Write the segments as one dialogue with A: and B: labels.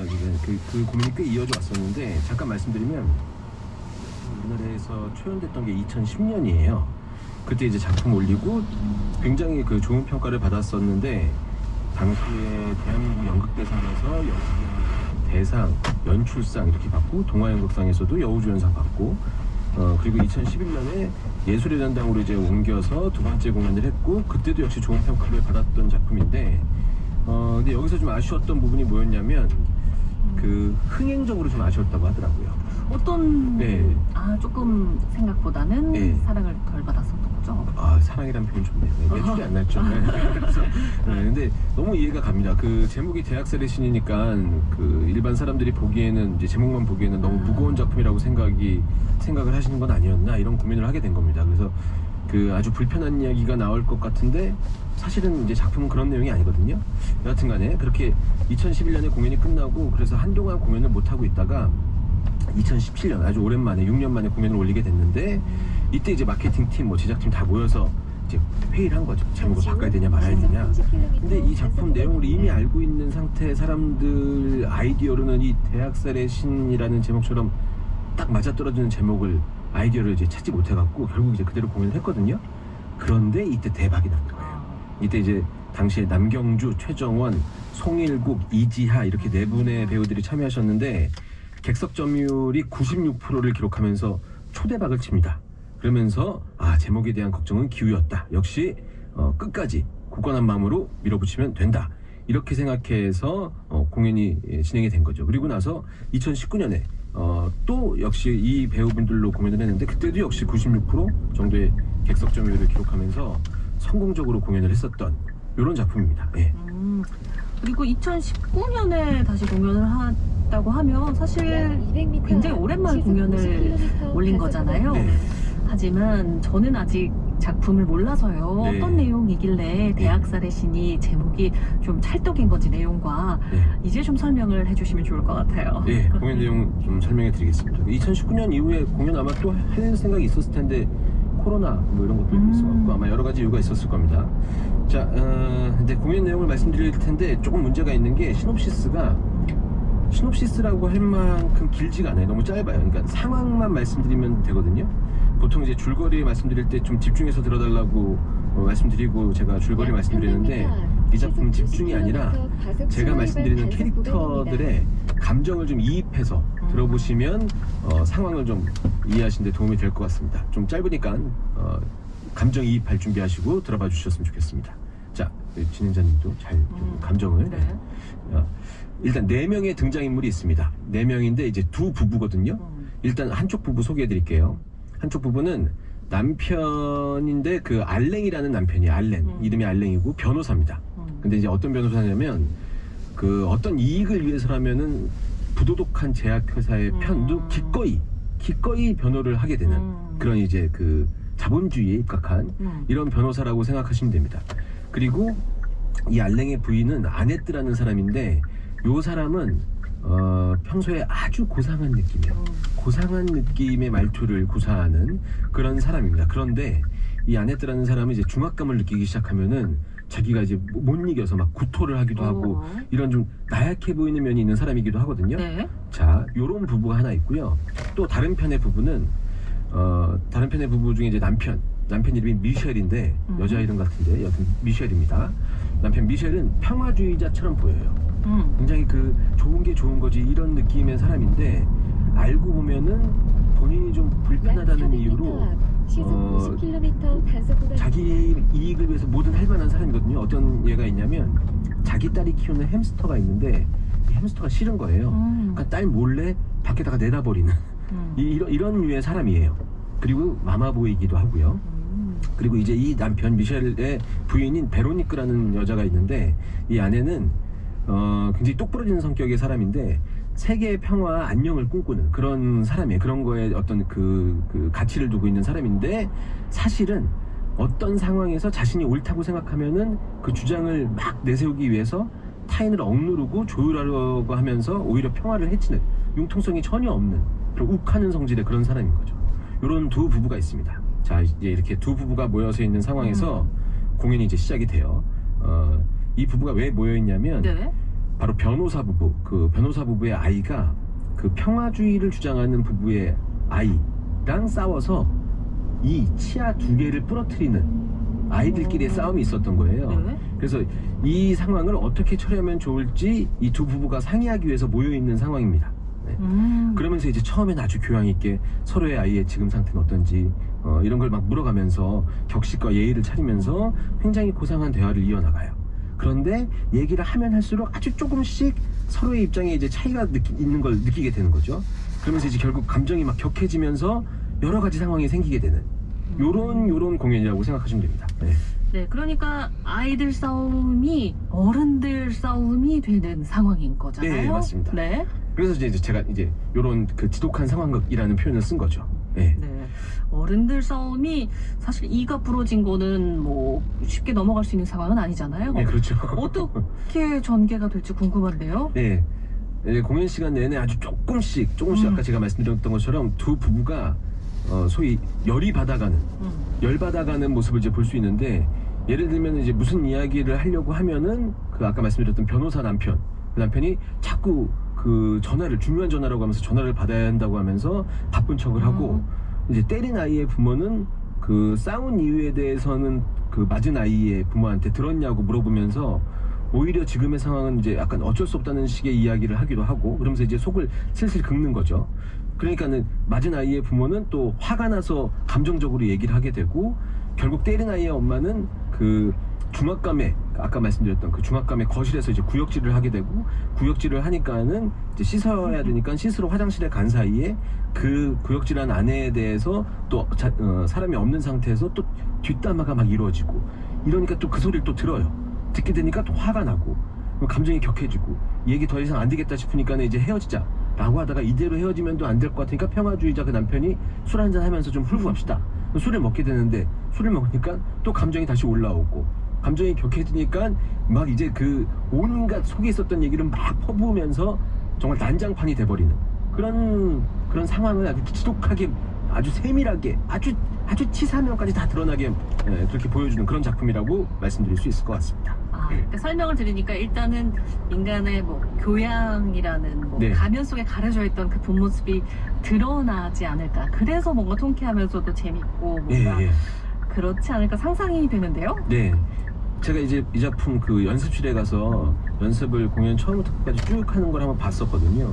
A: 사실은 그 고민이 꽤 이어져 왔었는데, 잠깐 말씀드리면 우리나라에서 초연됐던 게 2010년이에요. 그때 이제 작품 올리고 굉장히 그 좋은 평가를 받았었는데, 당시에 대한민국 연극대상에서 대상, 연출상 이렇게 받고, 동아연극상에서도 여우주연상 받고, 그리고 2011년에 예술의 전당으로 이제 옮겨서 두 번째 공연을 했고, 그때도 역시 좋은 평가를 받았던 작품인데, 근데 여기서 좀 아쉬웠던 부분이 뭐였냐면, 그 흥행적으로 좀 아쉬웠다고 하더라고요.
B: 어떤
A: 네.
B: 조금 생각보다는
A: 네.
B: 사랑을 덜 받았었던 거죠?
A: 사랑이란 표현 좋네요. 매출이 안 났죠. 그래서, 근데 너무 이해가 갑니다. 그 제목이 대학살의 신이니까 그 일반 사람들이 보기에는, 이제 제목만 보기에는 너무 무거운 작품이라고 생각을 하시는 건 아니었나, 이런 고민을 하게 된 겁니다. 그래서 그 아주 불편한 이야기가 나올 것 같은데, 사실은 이제 작품은 그런 내용이 아니거든요. 여하튼간에 그렇게 2011년에 공연이 끝나고, 그래서 한동안 공연을 못 하고 있다가 2017년 아주 오랜만에 6년 만에 공연을 올리게 됐는데, 이때 이제 마케팅팀, 제작팀 다 모여서 이제 회의를 한 거죠. 제목을 바꿔야 되냐 말아야 되냐. 근데 이 작품 내용을 이미 알고 있는 상태의 사람들 아이디어로는 이 대학살의 신이라는 제목처럼 딱 맞아떨어지는 제목을, 아이디어를 이제 찾지 못해갖고 결국 이제 그대로 공연을 했거든요. 그런데 이때 대박이 난 거예요. 이때 이제 당시에 남경주, 최정원, 송일국, 이지하 이렇게 네 분의 배우들이 참여하셨는데, 객석 점유율이 96%를 기록하면서 초대박을 칩니다. 그러면서 제목에 대한 걱정은 기우였다. 역시 끝까지 굳건한 마음으로 밀어붙이면 된다. 이렇게 생각해서 공연이 진행이 된 거죠. 그리고 나서 2019년에 또 역시 이 배우분들로 공연을 했는데, 그때도 역시 96% 정도의 객석 점유율을 기록하면서 성공적으로 공연을 했었던 이런 작품입니다. 예.
B: 그리고 2019년에 다시 공연을 했다고 하면 사실 굉장히 오랜만에 공연을 올린 거잖아요.
A: 네.
B: 하지만 저는 아직 작품을 몰라서요.
A: 네.
B: 어떤 내용이길래 대학살의 신이 제목이 좀 찰떡인 건지 내용과 이제 좀 설명을 해주시면 좋을 것 같아요.
A: 네, 공연 내용 좀 설명해 드리겠습니다. 2019년 이후에 공연 아마 또 할 생각이 있었을 텐데, 코로나 이런 것도 있었고 아마 여러 가지 이유가 있었을 겁니다. 자, 근데 공연 내용을 말씀드릴 텐데 조금 문제가 있는 게, 시놉시스라고 할 만큼 길지가 않아요. 너무 짧아요. 그러니까 상황만 말씀드리면 되거든요. 보통 이제 줄거리 말씀드릴 때 좀 집중해서 들어달라고 말씀드리고 제가 줄거리 말씀드리는데, 이 작품은 집중이 아니라 제가 말씀드리는 캐릭터들의 감정을 좀 이입해서 들어보시면 상황을 좀 이해하시는 데 도움이 될 것 같습니다. 좀 짧으니까 감정 이입할 준비하시고 들어봐 주셨으면 좋겠습니다. 자, 진행자님도 잘 좀 감정을. 일단 4명의 등장인물이 있습니다. 4명인데 이제 두 부부거든요. 일단 한쪽 부부 소개해 드릴게요. 한쪽 부부는 남편인데 그 알랭이라는 남편이에요. 알랭. 이름이 알랭이고 변호사입니다. 근데 이제 어떤 변호사냐면, 그 어떤 이익을 위해서라면은 부도덕한 제약회사의 편도 기꺼이 변호를 하게 되는 그런 이제 그 자본주의에 입각한 이런 변호사라고 생각하시면 됩니다. 그리고 이 알랭의 부인은 아네트라는 사람인데, 요 사람은 평소에 아주 고상한 느낌이에요. 고상한 느낌의 말투를 구사하는 그런 사람입니다. 그런데 이 아네트라는 사람은 이제 중압감을 느끼기 시작하면은 자기가 이제 못 이겨서 막 구토를 하기도 하고, 이런 좀 나약해 보이는 면이 있는 사람이기도 하거든요.
B: 네.
A: 자, 요런 부부가 하나 있고요. 또 다른 편의 부부는 다른 편의 부부 중에 이제 남편 이름이 미셸인데, 여자 이름 같은데 여튼 미셸입니다. 남편 미셸은 평화주의자처럼 보여요. 굉장히 그 좋은 게 좋은 거지 이런 느낌의 사람인데, 알고 보면은 본인이 좀 불편하다는 이유로 자기 이익을 위해서 뭐든 할 만한 사람이거든요. 어떤 예가 있냐면, 자기 딸이 키우는 햄스터가 있는데 이 햄스터가 싫은 거예요. 그러니까 딸 몰래 밖에다가 내다버리는 이런 류의 사람이에요. 그리고 마마보이기도 하고요. 그리고 이제 이 남편 미셸의 부인인 베로니크라는 여자가 있는데, 이 아내는 굉장히 똑부러지는 성격의 사람인데, 세계의 평화와 안녕을 꿈꾸는 그런 사람이에요. 그런 거에 어떤 그 가치를 두고 있는 사람인데, 사실은 어떤 상황에서 자신이 옳다고 생각하면은 그 주장을 막 내세우기 위해서 타인을 억누르고 조율하려고 하면서 오히려 평화를 해치는, 융통성이 전혀 없는 그런 욱하는 성질의 그런 사람인 거죠. 이런 두 부부가 있습니다. 자, 이제 이렇게 두 부부가 모여서 있는 상황에서 공연이 이제 시작이 돼요. 이 부부가 왜 모여 있냐면, 바로 변호사 부부, 그 변호사 부부의 아이가 그 평화주의를 주장하는 부부의 아이랑 싸워서 이 치아 2개를 부러뜨리는 아이들끼리의 싸움이 있었던 거예요.
B: 네.
A: 그래서 이 상황을 어떻게 처리하면 좋을지 이 두 부부가 상의하기 위해서 모여 있는 상황입니다. 네. 그러면서 이제 처음엔 아주 교양 있게 서로의 아이의 지금 상태는 어떤지 이런 걸 막 물어가면서 격식과 예의를 차리면서 굉장히 고상한 대화를 이어나가요. 그런데 얘기를 하면 할수록 아주 조금씩 서로의 입장에 이제 차이가 있는 걸 느끼게 되는 거죠. 그러면서 이제 결국 감정이 막 격해지면서 여러 가지 상황이 생기게 되는 요런 공연이라고 생각하시면 됩니다. 네.
B: 네, 그러니까 아이들 싸움이 어른들 싸움이 되는 상황인 거잖아요.
A: 네, 맞습니다.
B: 네.
A: 그래서 이제 제가 이제 요런 그 지독한 상황극이라는 표현을 쓴 거죠. 네.
B: 네. 어른들 싸움이 사실 이가 부러진 거는 뭐 쉽게 넘어갈 수 있는 상황은 아니잖아요.
A: 네, 그렇죠.
B: 어떻게 전개가 될지 궁금한데요.
A: 네. 네, 공연 시간 내내 아주 조금씩 아까 제가 말씀드렸던 것처럼 두 부부가 소위 열이 받아가는 열 받아가는 모습을 이제 볼 수 있는데, 예를 들면 이제 무슨 이야기를 하려고 하면은 그 아까 말씀드렸던 변호사 남편, 그 남편이 자꾸 그 전화를, 중요한 전화라고 하면서 전화를 받아야 한다고 하면서 바쁜 척을 하고, 이제 때린 아이의 부모는 그 싸운 이유에 대해서는 그 맞은 아이의 부모한테 들었냐고 물어보면서 오히려 지금의 상황은 이제 약간 어쩔 수 없다는 식의 이야기를 하기도 하고, 그러면서 이제 속을 슬슬 긁는 거죠. 그러니까는 맞은 아이의 부모는 또 화가 나서 감정적으로 얘기를 하게 되고, 결국 때린 아이의 엄마는 그 중압감에, 아까 말씀드렸던 그 중압감에 거실에서 이제 구역질을 하게 되고, 구역질을 하니까는 이제 씻어야 되니까 씻으러 화장실에 간 사이에 그 구역질한 아내에 대해서 또 사람이 없는 상태에서 또 뒷담화가 막 이루어지고, 이러니까 또 그 소리를 또 들어요. 듣게 되니까 또 화가 나고 감정이 격해지고, 이 얘기 더 이상 안 되겠다 싶으니까는 이제 헤어지자 라고 하다가 이대로 헤어지면 또 안 될 것 같으니까 평화주의자 그 남편이 술 한잔 하면서 좀 풀고 갑시다. 술을 먹게 되는데, 술을 먹으니까 또 감정이 다시 올라오고, 감정이 격해지니까 막 이제 그 온갖 속에 있었던 얘기를 막 퍼부으면서 정말 난장판이 돼버리는 그런 상황을 아주 지독하게, 아주 세밀하게, 아주 치사면까지 다 드러나게 그렇게 보여주는 그런 작품이라고 말씀드릴 수 있을 것 같습니다.
B: 그러니까 설명을 들으니까 일단은 인간의 뭐 교양이라는 뭐
A: 네.
B: 가면 속에 가려져 있던 그 본 모습이 드러나지 않을까. 그래서 뭔가 통쾌하면서도 재밌고 뭔가 그렇지 않을까 상상이 되는데요.
A: 네. 제가 이제 이 작품 그 연습실에 가서 연습을 공연 처음부터 끝까지 쭉 하는 걸 한번 봤었거든요.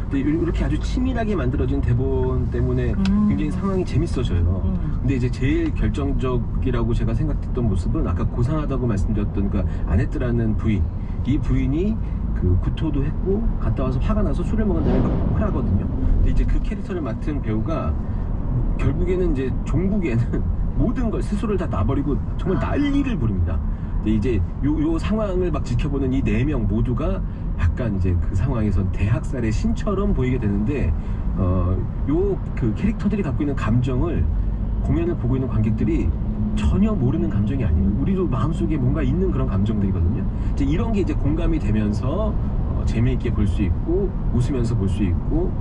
A: 근데 이렇게 아주 치밀하게 만들어진 대본 때문에 굉장히 상황이 재밌어져요. 근데 이제 제일 결정적이라고 제가 생각했던 모습은 아까 고상하다고 말씀드렸던 그 아네뜨라는 부인, 이 부인이 그 구토도 했고 갔다 와서 화가 나서 술을 먹은 다음에 막 폭발하거든요. 근데 이제 그 캐릭터를 맡은 배우가 결국에는 이제 종국에는 모든 걸 스스로를 다 놔버리고 정말 난리를 부립니다. 근데 이제 요 상황을 막 지켜보는 이 4명 모두가 약간 이제 그 상황에서 대학살의 신처럼 보이게 되는데, 요 그 캐릭터들이 갖고 있는 감정을 공연을 보고 있는 관객들이 전혀 모르는 감정이 아니에요. 우리도 마음속에 뭔가 있는 그런 감정들이거든요. 이제 이런 게 이제 공감이 되면서 재미있게 볼 수 있고 웃으면서 볼 수 있고,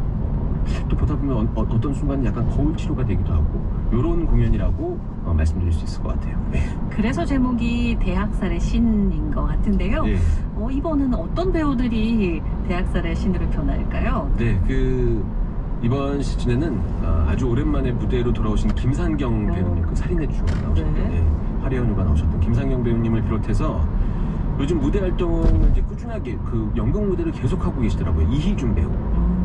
A: 또 보다 보면 어떤 순간은 약간 거울 치료가 되기도 하고, 요런 공연이라고 말씀드릴 수 있을 것 같아요. 네.
B: 그래서 제목이 대학살의 신인 것 같은데요.
A: 네.
B: 이번은 어떤 배우들이 대학살의 신으로 변할까요?
A: 네, 이번 시즌에는 아주 오랜만에 무대로 돌아오신 김상경 배우님, 그 살인의 추억 나오셨던,
B: 네.
A: 화려한 휴가 나오셨던 김상경 배우님을 비롯해서 요즘 무대 활동을 이제 꾸준하게 그 연극 무대를 계속하고 계시더라고요. 이희준 배우.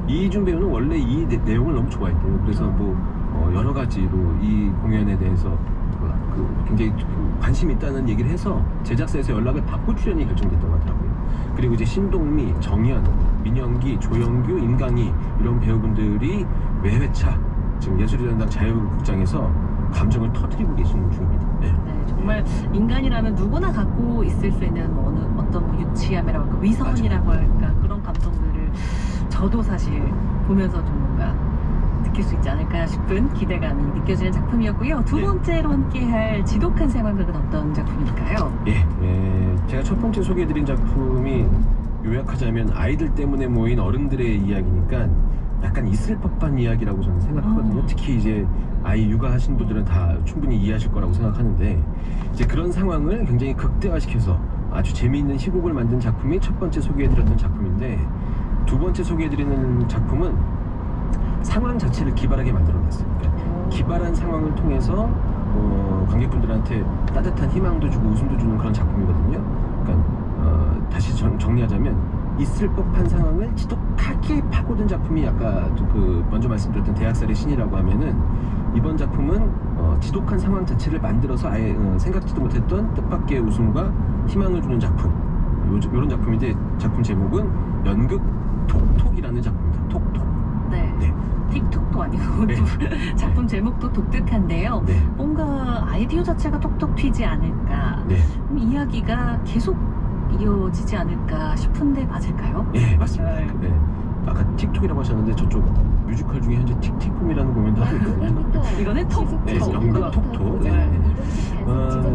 A: 이희준 배우는 원래 이 내용을 너무 좋아했대요. 그래서 뭐 여러 가지로 이 공연에 대해서 굉장히 관심 있다는 얘기를 해서 제작사에서 연락을 받고 출연이 결정됐다고 하더라고요. 그리고 이제 신동미, 정연, 민영기, 조영규, 임강희 이런 배우분들이 매회차 지금 예술의 전당 자유극장에서 감정을 터뜨리고 계시는 중입니다. 네.
B: 네, 정말 인간이라면 누구나 갖고 있을 수 있는 어떤 뭐 유치함이라고 할까, 위선이라고 할까, 그런 감정들을 저도 사실 보면서 좀 뭔가 느낄 수 있지 않을까 싶은 기대감이 느껴지는 작품이었고요. 두 번째로 함께할 지독한 상황극은 어떤 작품일까요?
A: 제가 첫 번째 소개해드린 작품이 요약하자면 아이들 때문에 모인 어른들의 이야기니까 약간 있을 법한 이야기라고 저는 생각하거든요. 특히 이제 아이 육아하신 분들은 다 충분히 이해하실 거라고 생각하는데, 이제 그런 상황을 굉장히 극대화시켜서 아주 재미있는 희곡을 만든 작품이 첫 번째 소개해드렸던 작품인데, 두 번째 소개해드리는 작품은 상황 자체를 기발하게 만들어냈어요. 그러니까 기발한 상황을 통해서 관객분들한테 따뜻한 희망도 주고 웃음도 주는 그런 작품이거든요. 그러니까 다시 정리하자면 있을 법한 상황을 지독하게 파고든 작품이 아까 그 먼저 말씀드렸던 대학살의 신이라고 하면은, 이번 작품은 지독한 상황 자체를 만들어서 아예 생각지도 못했던 뜻밖의 웃음과 희망을 주는 작품, 이런 작품인데, 작품 제목은 연극 톡톡이라는 작품입니다. 톡톡.
B: 네.
A: 네.
B: 틱톡도 아니고
A: 네.
B: 작품 제목도 독특한데요.
A: 네.
B: 뭔가 아이디어 자체가 톡톡 튀지 않을까,
A: 네.
B: 이야기가 계속 이어지지 않을까 싶은데 맞을까요?
A: 네, 맞습니다.
B: 네.
A: 네. 아까 틱톡이라고 하셨는데 저쪽 뮤지컬 중에 현재 틱틱홈이라는 공연도 하고 있거든요.
B: 이거는 톡톡.
A: 네, 연극 톡톡. 네.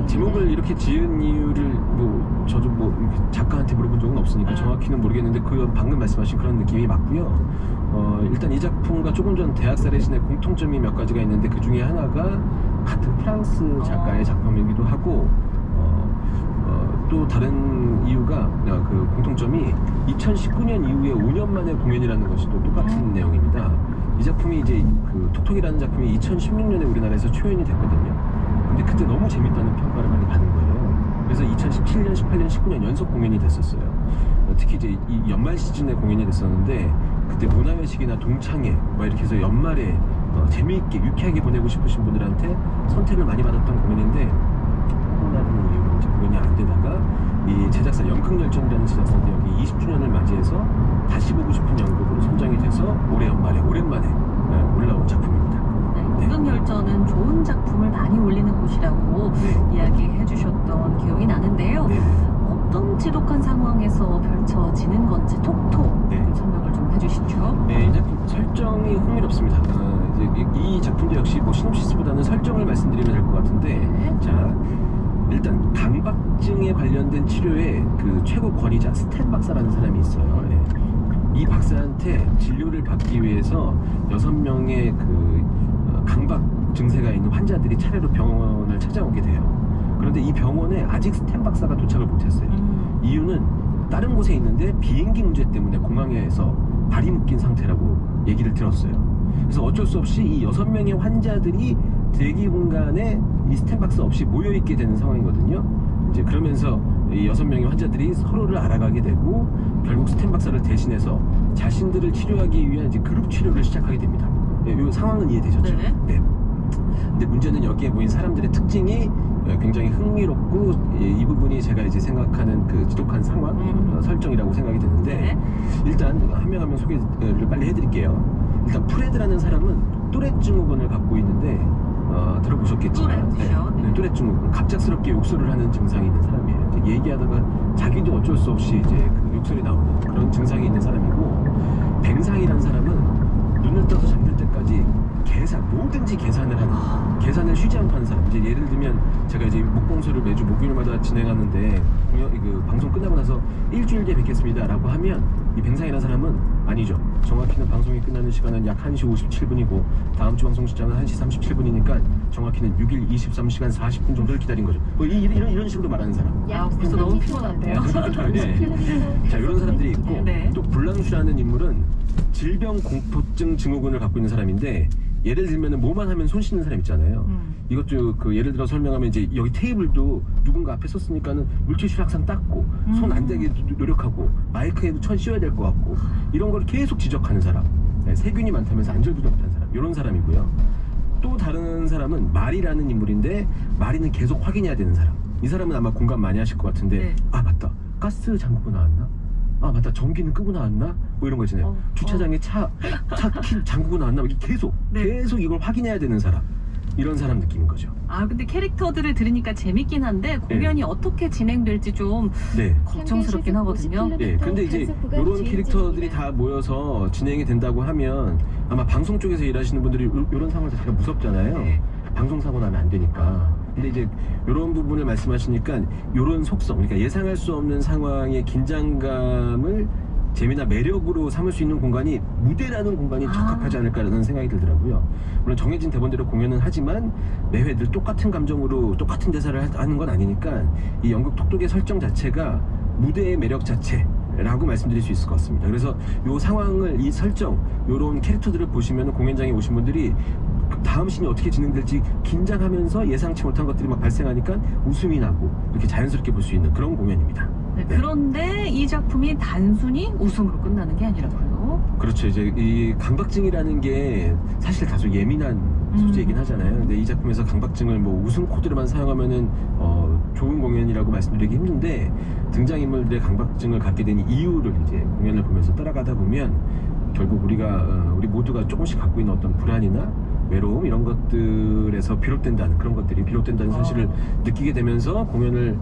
A: 제목을 이렇게 지은 이유를 저도 작가한테 물어본 적은 없으니까 정확히는 모르겠는데, 그 방금 말씀하신 그런 느낌이 맞고요. 일단 이 작품과 조금 전 대학살의 신의 공통점이 몇 가지가 있는데, 그 중에 하나가 같은 프랑스 작가의 작품이기도 하고, 또 다른 이유가 그 공통점이 2019년 이후에 5년 만에 공연이라는 것이 또 똑같은 내용입니다. 이 작품이 이제 그 톡톡이라는 작품이 2016년에 우리나라에서 초연이 됐거든요. 근데 그때 너무 재밌다는 평가를 많이 받은 거예요. 그래서 2017년, 18년, 19년 연속 공연이 됐었어요. 특히 이제 이 연말 시즌에 공연이 됐었는데, 그때 문화회식이나 동창회 이렇게 해서 연말에 재미있게 유쾌하게 보내고 싶으신 분들한테 선택을 많이 받았던 공연인데, 코로나라는 이유로 이제 공연이 안 되다가 이 제작사 연극열전이라는 제작사인데, 여기 20주년을 맞이해서 다시 보고 싶은 연극으로 선정이 돼서 올해 연말에 오랜만에 올라온 작품입니다.
B: 네, 연극열전은 좋은 작품을 많이 올리는 곳이라고 이야기해 주셨던 기억이 나는데요.
A: 네.
B: 어떤 지독한 상황에서 펼쳐지는 건지 톡톡
A: 네.
B: 설명을 좀 해주시죠.
A: 네, 이 작품 설정이 흥미롭습니다. 이제 이 작품도 역시 시놉시스보다는 설정을 말씀드리면 될 것 같은데,
B: 네.
A: 자, 일단 강박증에 관련된 치료의 그 최고 권위자 스탠 박사라는 사람이 있어요. 예. 이 박사한테 진료를 받기 위해서 6명의 그 강박 증세가 있는 환자들이 차례로 병원을 찾아오게 돼요. 그런데 이 병원에 아직 스탠 박사가 도착을 못했어요. 이유는 다른 곳에 있는데 비행기 문제 때문에 공항에서 발이 묶인 상태라고 얘기를 들었어요. 그래서 어쩔 수 없이 이 6명의 환자들이 대기 공간에 이 스탠 박사 없이 모여있게 되는 상황이거든요. 이제 그러면서 이 6명의 환자들이 서로를 알아가게 되고, 결국 스탠 박사를 대신해서 자신들을 치료하기 위한 이제 그룹 치료를 시작하게 됩니다. 이 상황은 이해되셨죠?
B: 네.
A: 네. 근데 문제는 여기에 모인 사람들의 특징이 굉장히 흥미롭고, 이 부분이 제가 이제 생각하는 그 지독한 상황 설정이라고 생각이 드는데,
B: 네.
A: 일단 한 명 한 명 소개를 빨리 해드릴게요. 일단 프레드라는 사람은 또렛 증후군을 갖고 있는데, 들어보셨겠지만
B: 또렛이요? 네.
A: 또렛 증후군, 갑작스럽게 욕설을 하는 증상이 있는 사람이에요. 이제 얘기하다가 자기도 어쩔 수 없이 이제 그 욕설이 나오는 그런 증상이 있는 사람이고, 뱅상이라는 사람은 눈을 떠서 잠들 때까지 뭐든지 계산을 하는, 계산을 쉬지 않고 하는 사람. 이제 예를 들면 제가 이제 목공소를 매주 목요일마다 진행하는데, 방송 끝나고 나서 일주일 뒤에 뵙겠습니다 라고 하면, 이 뱅상이라는 사람은 아니죠, 정확히는 방송이 끝나는 시간은 약 1시 57분이고 다음 주 방송 시장은 1시 37분이니까 정확히는 6일 23시간 40분 정도를 기다린 거죠. 이런 식으로 말하는 사람.
B: 야, 벌써 너무 피곤한데요.
A: 네. 자, 이런 사람들이 있고,
B: 네.
A: 또 블랑슈라는 인물은 질병 공포증 증후군을 갖고 있는 사람인데, 예를 들면 뭐만 하면 손 씻는 사람 있잖아요. 이것도 그 예를 들어 설명하면, 이제 여기 테이블도 누군가 앞에 섰으니까는 물티슈를 항상 닦고 손 안 대게 노력하고 마이크에도 천 씌워야 될 것 같고, 이런 걸 계속 지적하는 사람. 네, 세균이 많다면서 안절부절못한 사람, 이런 사람이고요. 또 다른 사람은 마리라는 인물인데, 마리는 계속 확인해야 되는 사람. 이 사람은 아마 공감 많이 하실 것 같은데,
B: 네.
A: 아 맞다, 가스 잠그고 나왔나? 아 맞다, 전기는 끄고 나왔나? 이런 거 있잖아요. 주차장에 차 잠그고 나왔나? 이게 계속 이걸 확인해야 되는 사람. 이런 사람 느낌인 거죠.
B: 근데 캐릭터들을 들으니까 재밌긴 한데, 공연이 어떻게 진행될지 좀 걱정스럽긴 하거든요.
A: 네, 근데 이제 이런 캐릭터들이 다 모여서 진행이 된다고 하면, 아마 방송 쪽에서 일하시는 분들이 이런 상황 자체가 무섭잖아요.
B: 네.
A: 방송 사고 나면 안 되니까. 근데 이제 이런 부분을 말씀하시니까, 이런 속성, 그러니까 예상할 수 없는 상황의 긴장감을 재미나 매력으로 삼을 수 있는 공간이 무대라는 공간이
B: 아.
A: 적합하지 않을까라는 생각이 들더라고요. 물론 정해진 대본대로 공연은 하지만 매회 늘 똑같은 감정으로 똑같은 대사를 하는 건 아니니까 이 연극 톡톡의 설정 자체가 무대의 매력 자체라고 말씀드릴 수 있을 것 같습니다. 그래서 이 상황을, 이 설정, 이런 캐릭터들을 보시면 공연장에 오신 분들이 다음 씬이 어떻게 진행될지 긴장하면서 예상치 못한 것들이 막 발생하니까 웃음이 나고 이렇게 자연스럽게 볼 수 있는 그런 공연입니다.
B: 네, 그런데 이 작품이 단순히 웃음으로 끝나는 게 아니라고요.
A: 그렇죠. 이제 이 강박증이라는 게 사실 다소 예민한 소재이긴 하잖아요. 근데 이 작품에서 강박증을 뭐 웃음 코드로만 사용하면은 좋은 공연이라고 말씀드리기 힘든데, 등장인물들의 강박증을 갖게 된 이유를 이제 공연을 보면서 따라가다 보면 결국 우리 모두가 조금씩 갖고 있는 어떤 불안이나 외로움, 이런 것들에서 비롯된다는, 그런 것들이 비롯된다는 사실을 느끼게 되면서 공연을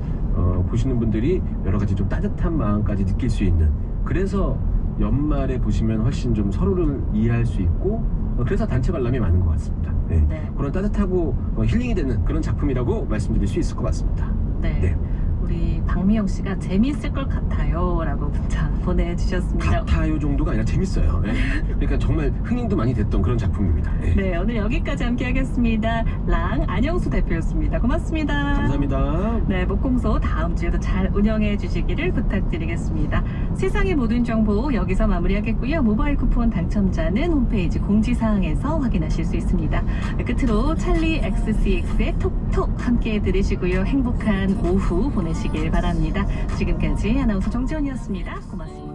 A: 보시는 분들이 여러 가지 좀 따뜻한 마음까지 느낄 수 있는, 그래서 연말에 보시면 훨씬 좀 서로를 이해할 수 있고 그래서 단체 관람이 많은 것 같습니다. 네.
B: 네.
A: 그런 따뜻하고 힐링이 되는 그런 작품이라고 말씀드릴 수 있을 것 같습니다.
B: 네.
A: 네.
B: 우리 박미영 씨가 재미있을 것 같아요 라고 문자 보내주셨습니다.
A: 같아요 정도가 아니라 재밌어요. 네. 그러니까 정말 흥행도 많이 됐던 그런 작품입니다. 네.
B: 네, 오늘 여기까지 함께 하겠습니다. 랑 안영수 대표였습니다. 고맙습니다.
A: 감사합니다.
B: 네, 목공소 다음 주에도 잘 운영해 주시기를 부탁드리겠습니다. 세상의 모든 정보 여기서 마무리하겠고요. 모바일 쿠폰 당첨자는 홈페이지 공지사항에서 확인하실 수 있습니다. 네, 끝으로 찰리 XCX의 톡톡 함께 들으시고요. 행복한 오후 보내시길 바랍니다. 지금까지 아나운서 정지원이었습니다. 고맙습니다.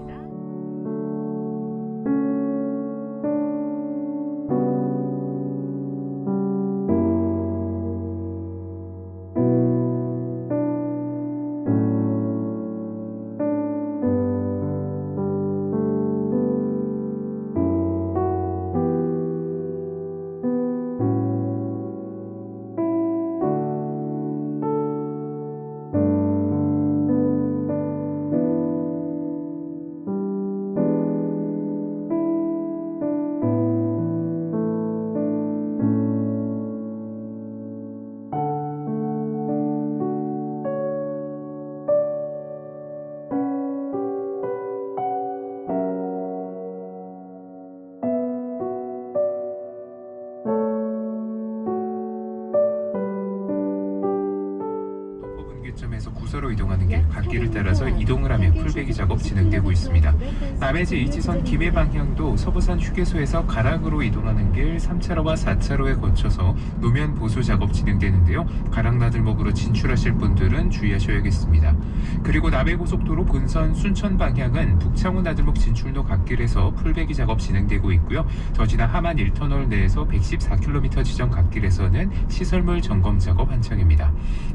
C: 점에서 구서로 이동하는 길, 갓길을 따라서 이동을 하며 풀베기 작업 진행되고 있습니다. 남해제 이지선 김해 방향도 서부산 휴게소에서 가락으로 이동하는 길 3차로와 4차로에 거쳐서 노면 보수 작업 진행되는데요. 가락 나들목으로 진출하실 분들은 주의하셔야겠습니다. 그리고 남해고속도로 본선 순천 방향은 북창원 나들목 진출로 갓길에서 풀베기 작업 진행되고 있고요. 더 지나 하만 1터널 내에서 114km 지점 갓길에서는 시설물 점검 작업 한창입니다.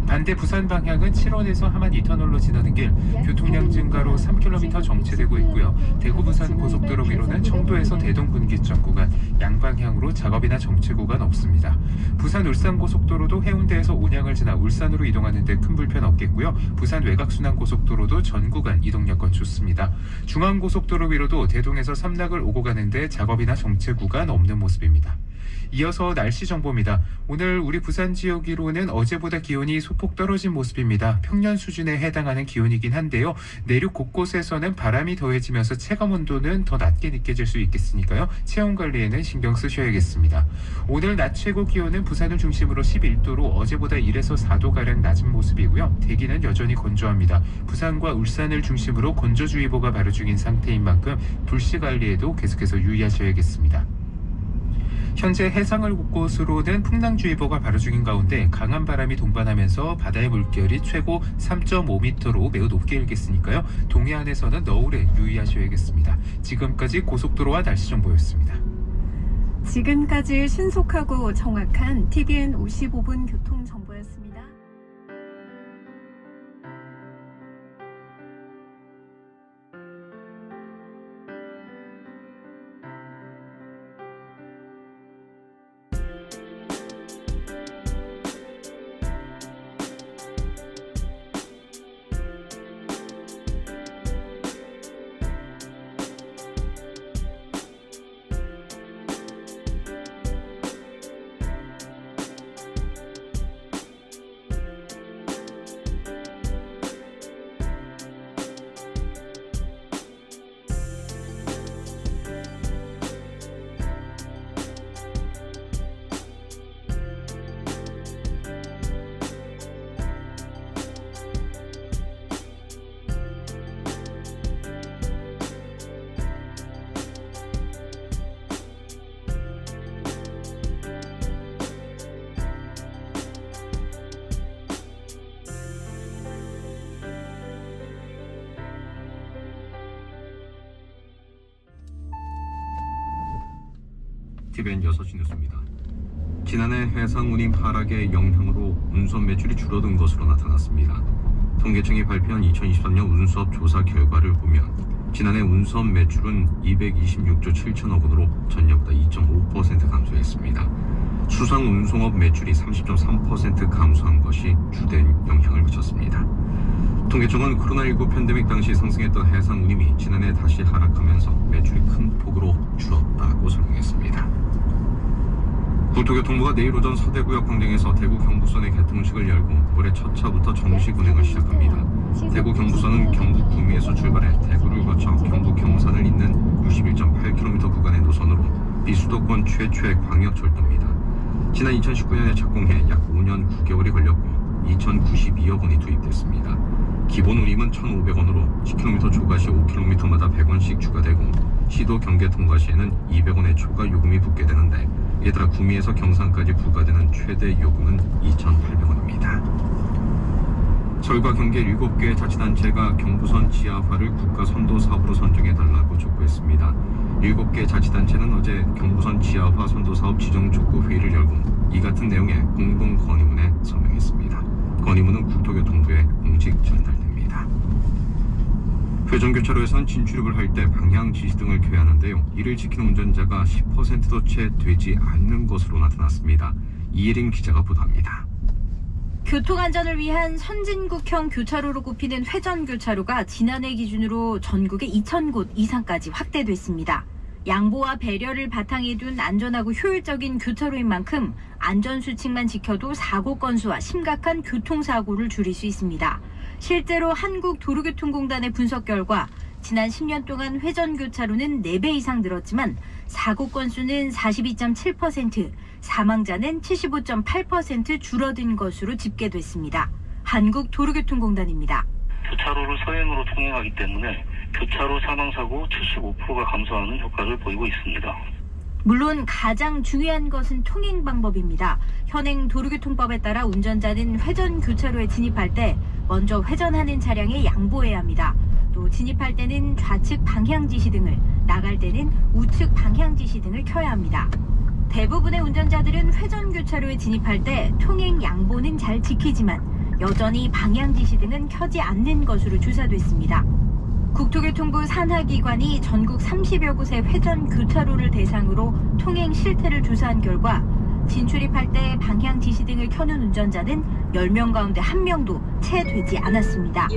C: 반대 부산 방향은 7원에서 하만 2터널로 지나는 길 교통량 증가로 3km 정체되고 있고요. 대구 부산 고속도로 위로는 청도에서 대동 분기점 구간 양방향으로 작업이나 정체 구간 없습니다. 부산 울산 고속도로도 해운대에서 온양을 지나 울산으로 이동하는 데 큰 불편 없겠고요. 부산 외곽순환 고속도로도 전 구간 이동 여건 좋습니다. 중앙 고속도로 위로도 대동에서 삼락을 오고 가는데 작업이나 정체 구간 없는 모습입니다. 이어서 날씨 정보입니다. 오늘 우리 부산 지역 위로는 어제보다 기온이 소폭 떨어진 모습입니다. 평년 수준에 해당하는 기온이긴 한데요. 내륙 곳곳에서는 바람이 더해지면서 체감 온도는 더 낮게 느껴질 수 있겠으니까요. 체온 관리에는 신경 쓰셔야겠습니다. 오늘 낮 최고 기온은 부산을 중심으로 11도로 어제보다 1에서 4도가량 낮은 모습이고요. 대기는 여전히 건조합니다. 부산과 울산을 중심으로 건조주의보가 발효 중인 상태인 만큼 불씨 관리에도 계속해서 유의하셔야겠습니다. 현재 해상을 곳곳으로는 풍랑주의보가 발효 중인 가운데 강한 바람이 동반하면서 바다의 물결이 최고 3.5m로 매우 높게 일겠으니까요. 동해안에서는 너울에 유의하셔야겠습니다. 지금까지 고속도로와 날씨 정보였습니다.
B: 지금까지 신속하고 정확한 TVN 55분 교통정보였습니다.
D: TVN 6시 뉴스입니다. 지난해 해상 운임 하락의 영향으로 운수업 매출이 줄어든 것으로 나타났습니다. 통계청이 발표한 2023년 운수업 조사 결과를 보면 지난해 운수업 매출은 226조 7천억 원으로 전년보다 2.5% 감소했습니다. 수상 운송업 매출이 30.3% 감소한 것이 주된 영향을 미쳤습니다. 통계청은 코로나19 팬데믹 당시 상승했던 해상 운임이 지난해 다시 하락하면서 매출이 큰 폭으로 줄었다고 설명했습니다. 국토교통부가 내일 오전 서대구역 광장에서 대구 경부선의 개통식을 열고 올해 첫 차부터 정식 운행을 시작합니다. 대구 경부선은 경북 구미에서 출발해 대구를 거쳐 경북 경산을 잇는 61.8km 구간의 노선으로 비수도권 최초의 광역철도입니다. 지난 2019년에 착공해 약 5년 9개월이 걸렸고 2,092억 원이 투입됐습니다. 기본 운임은 1,500원으로 10km 초과 시 5km마다 100원씩 추가되고 시도 경계 통과 시에는 200원의 초과 요금이 붙게 되는데 이에 따라 구미에서 경산까지 부과되는 최대 요금은 2,800원입니다. 서울과 경기 7개 자치단체가 경부선 지하화를 국가 선도 사업으로 선정해달라고 촉구했습니다. 7개 자치단체는 어제 경부선 지하화 선도 사업 지정 촉구 회의를 열고 이 같은 내용의 공동 건의문에 서명했습니다. 건의문은 국토교통부에 공식 전달됩니다. 회전교차로에선 진출입을 할 때 방향 지시 등을 켜야 하는데요. 이를 지키는 운전자가 10%도 채 되지 않는 것으로 나타났습니다. 이예린 기자가 보도합니다.
E: 교통안전을 위한 선진국형 교차로로 꼽히는 회전교차로가 지난해 기준으로 전국에 2,000곳 이상까지 확대됐습니다. 양보와 배려를 바탕에 둔 안전하고 효율적인 교차로인 만큼 안전수칙만 지켜도 사고 건수와 심각한 교통사고를 줄일 수 있습니다. 실제로 한국도로교통공단의 분석 결과 지난 10년 동안 회전교차로는 4배 이상 늘었지만 사고 건수는 42.7%, 사망자는 75.8% 줄어든 것으로 집계됐습니다. 한국도로교통공단입니다.
F: 교차로를 서행으로 통행하기 때문에 교차로 사망사고 75%가 감소하는 효과를 보이고 있습니다.
E: 물론 가장 중요한 것은 통행 방법입니다. 현행 도로교통법에 따라 운전자는 회전교차로에 진입할 때 먼저 회전하는 차량에 양보해야 합니다. 또 진입할 때는 좌측 방향지시 등을, 나갈 때는 우측 방향지시 등을 켜야 합니다. 대부분의 운전자들은 회전교차로에 진입할 때 통행 양보는 잘 지키지만 여전히 방향지시 등은 켜지 않는 것으로 조사됐습니다. 국토교통부 산하기관이 전국 30여 곳의 회전교차로를 대상으로 통행 실태를 조사한 결과 진출입할 때 방향 지시 등을 켜는 운전자는 10명 가운데 1명도 채 되지 않았습니다.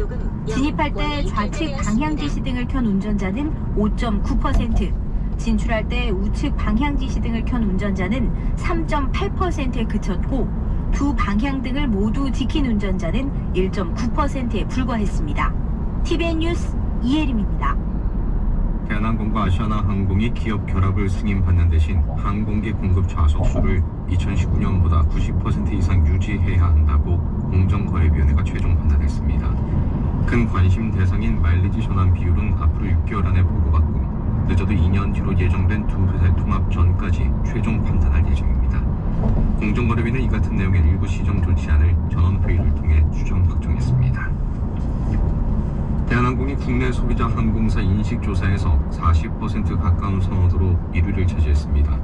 E: 진입할 때 좌측 방향 지시 등을 켠 운전자는 5.9%, 진출할 때 우측 방향 지시 등을 켠 운전자는 3.8%에 그쳤고 두 방향 등을 모두 지킨 운전자는 1.9%에 불과했습니다. TVN 뉴스 이예림입니다.
D: 대한항공과 아시아나항공이 기업 결합을 승인받는 대신 항공기 공급 좌석수를 2019년보다 90% 이상 유지해야 한다고 공정거래위원회가 최종 판단했습니다. 큰 관심 대상인 마일리지 전환 비율은 앞으로 6개월 안에 보고받고 늦어도 2년 뒤로 예정된 두 회사의 통합 전까지 최종 판단할 예정입니다. 공정거래위는 이 같은 내용의 일부 시정 조치안을 전원회의를 통해 추정 확정했습니다. 대한항공이 국내 소비자 항공사 인식조사에서 40% 가까운 선호도로 1위를 차지했습니다.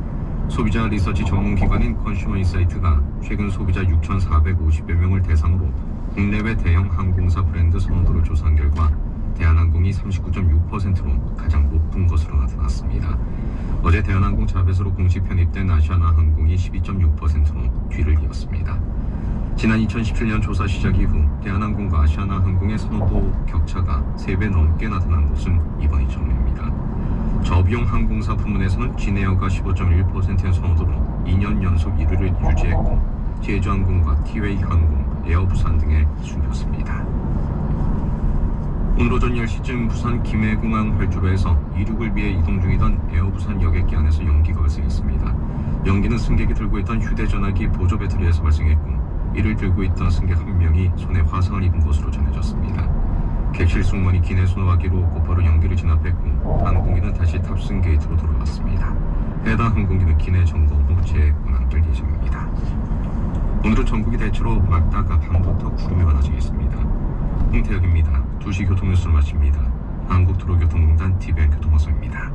D: 소비자 리서치 전문기관인 컨슈머 인사이트가 최근 소비자 6,450여 명을 대상으로 국내외 대형 항공사 브랜드 선호도를 조사한 결과 대한항공이 39.6%로 가장 높은 것으로 나타났습니다. 어제 대한항공 자회사로 공식 편입된 아시아나항공이 12.6%로 뒤를 이었습니다. 지난 2017년 조사 시작 이후 대한항공과 아시아나항공의 선호도 격차가 3배 넘게 나타난 것은 이번이 처음입니다. 저비용 항공사 부문에서는 진에어가 15.1%의 선호도로 2년 연속 1위를 유지했고 제주항공과 티웨이항공, 에어부산 등에 숨겼습니다. 오늘 오전 10시쯤 부산 김해공항 활주로에서 이륙을 위해 이동 중이던 에어부산 여객기 안에서 연기가 발생했습니다. 연기는 승객이 들고 있던 휴대전화기 보조 배터리에서 발생했고 이를 들고 있던 승객 한 명이 손에 화상을 입은 것으로 전해졌습니다. 객실 승무원이 기내 소화기로 곧바로 연기를 진압했고 항공기는 다시 탑승 게이트로 돌아왔습니다. 해당 항공기는 기내 점검 후 재운항될 예정입니다. 오늘은 전국이 대체로 맑다가 밤부터 구름이 많아지겠습니다. 홍태혁입니다. 2시 교통뉴스를 마칩니다. 한국도로교통공단 TVN 교통방송입니다.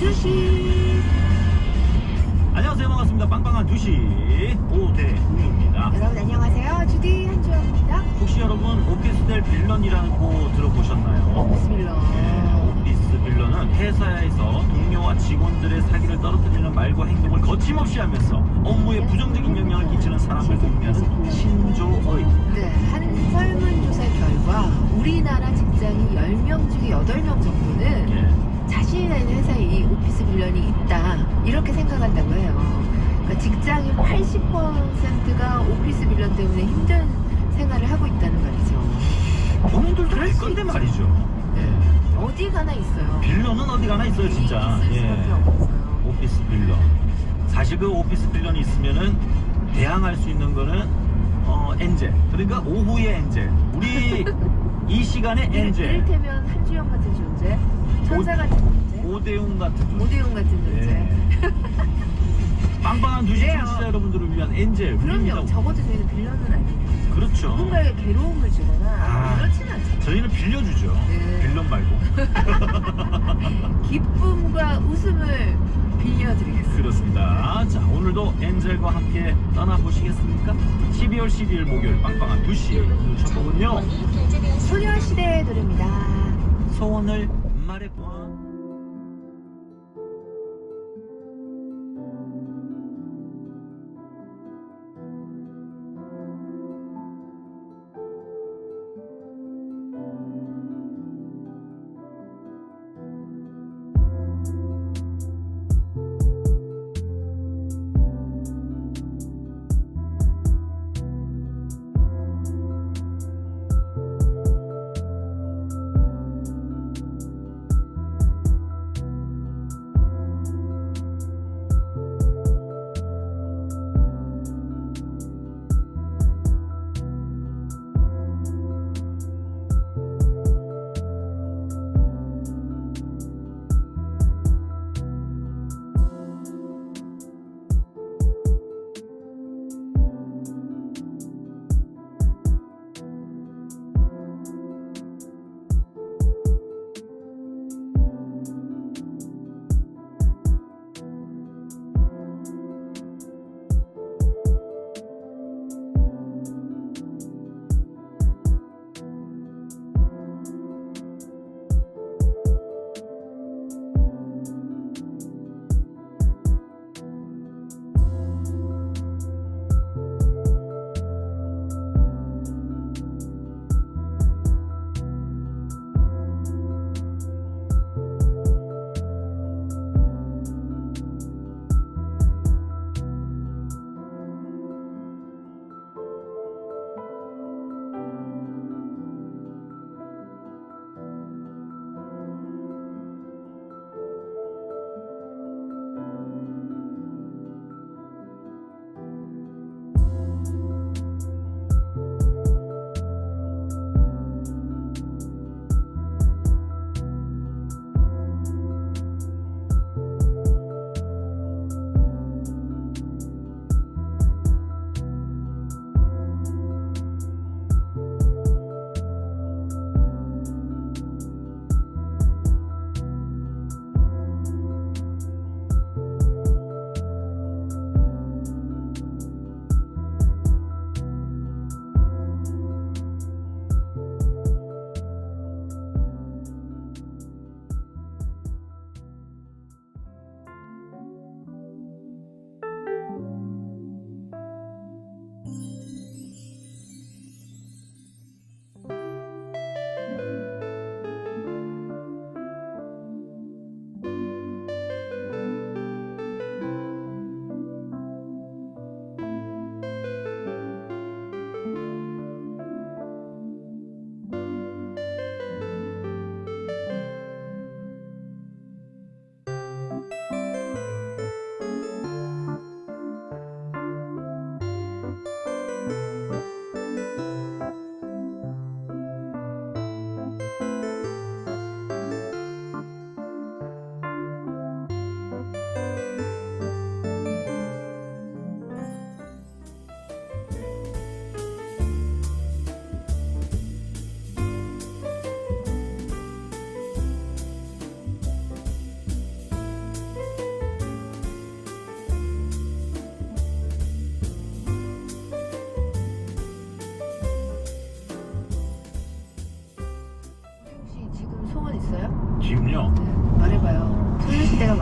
E: 2시.
G: 안녕하세요. 반갑습니다. 빵빵한 2시 오대웅입니다.
E: 여러분 안녕하세요. 주디 한주영입니다.
G: 혹시 여러분 오피스텔 빌런이라는 곳 들어보셨나요?
E: 오피스 빌런.
G: 오피스 빌런은 회사에서 동료와 직원들의 사기를 떨어뜨리는 말과 행동을 거침없이 하면서 업무에 부정적인 영향을 끼치는 사람을 의미하는 신조어입니다.
H: 네, 한 설문조사 결과 우리나라 직장인 10명 중에 8명 정도는
G: 예.
H: 자신의 회사에 이 오피스 빌런이 있다 이렇게 생각한다고 해요. 그러니까 직장인 80%가 오피스 빌런 때문에 힘든 생활을 하고 있다는 말이죠.
G: 본인들도 알 건데 말이죠. 예.
H: 어디 가나 있어요.
G: 빌런은 어디 가나 있어요, 진짜.
H: 있을 수밖에 없어요.
G: 오피스 빌런. 사실 그 오피스 빌런이 있으면은 대항할 수 있는 거는 엔젤. 그러니까 오후의 엔젤. 우리 이 시간의 엔젤.
H: 이를테면 한주영 같은 존재, 천사 같은 존재,
G: 오대웅 같은 존재.
H: 오대웅 같은 존재.
G: 네. 빵빵한 2시
H: 그래요.
G: 청취자 여러분들을 위한 엔젤.
H: 그럼요.
G: 우리입니다.
H: 적어도 저희는 빌런은 아니에요.
G: 그렇죠.
H: 누군가에게 괴로움을 주거나
G: 아.
H: 그렇지는 않잖아요.
G: 저희는 빌려주죠.
H: 네.
G: 빌런 말고.
H: 기쁨과 웃음을 빌려드리겠습니다.
G: 그렇습니다. 자, 오늘도 엔젤과 함께 떠나보시겠습니까? 12월 12일 목요일 빵빵한 2시. 오늘 첫 곡은요.
H: 소녀시대의 노래입니다.
G: 소원을 말해보.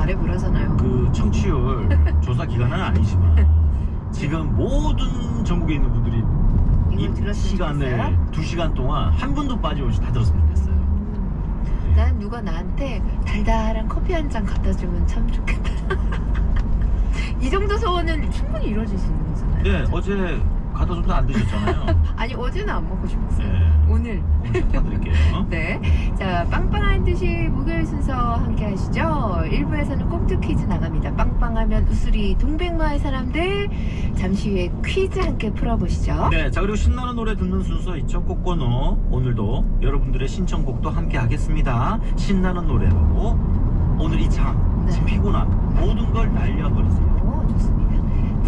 H: 말해 보라잖아요.
G: 그 청취율 조사 기간은 아니지만 지금 모든 전국에 있는 분들이 이
H: 이걸 들었으면
G: 시간을
H: 좋겠어요?
G: 2시간 동안 한 분도 빠짐없이 다 들었으면 좋겠어요.
H: 난 누가 나한테 달달한 커피 한 잔 갖다 주면 참 좋겠다. 이 정도 소원은 충분히 이루어질 수 있는 거잖아요.
G: 네,
H: 그죠?
G: 어제 갖다 줬는데 안 드셨잖아요.
H: 아니 어제는 안 먹고 싶었어요.
G: 네,
H: 오늘.
G: 오늘 제가 사드릴게요.
H: 네. 자, 빵빵한 듯이 목요일 순서 함께 하시죠. 1부에서는 꽁트 퀴즈 나갑니다. 빵빵하면 우수리 동백마을 사람들. 잠시 후에 퀴즈 함께 풀어보시죠.
G: 네, 자 그리고 신나는 노래 듣는 순서 있죠. 꽃건호. 오늘도 여러분들의 신청곡도 함께 하겠습니다. 신나는 노래로 오늘 이 장,
H: 네.
G: 피곤함 모든 걸 날려버리세요.
H: 오, 좋습니다.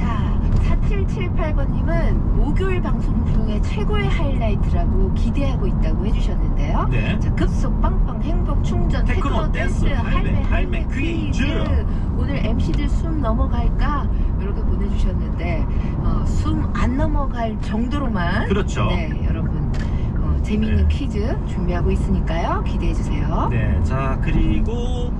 H: 자, 4778번님은 목요일 방송 중에 최고의 하이라이트라고 기대하고 있다고 해주셨는데요.
G: 네.
H: 자, 급속 빵빵 행복 충전
G: 테크노 댄스 할매 퀴즈.
H: 오늘 MC들 숨 넘어갈까 이렇게 보내주셨는데 숨 안 넘어갈 정도로만
G: 그렇죠.
H: 네 여러분 재미있는
G: 네.
H: 퀴즈 준비하고 있으니까요 기대해 주세요.
G: 네, 자 그리고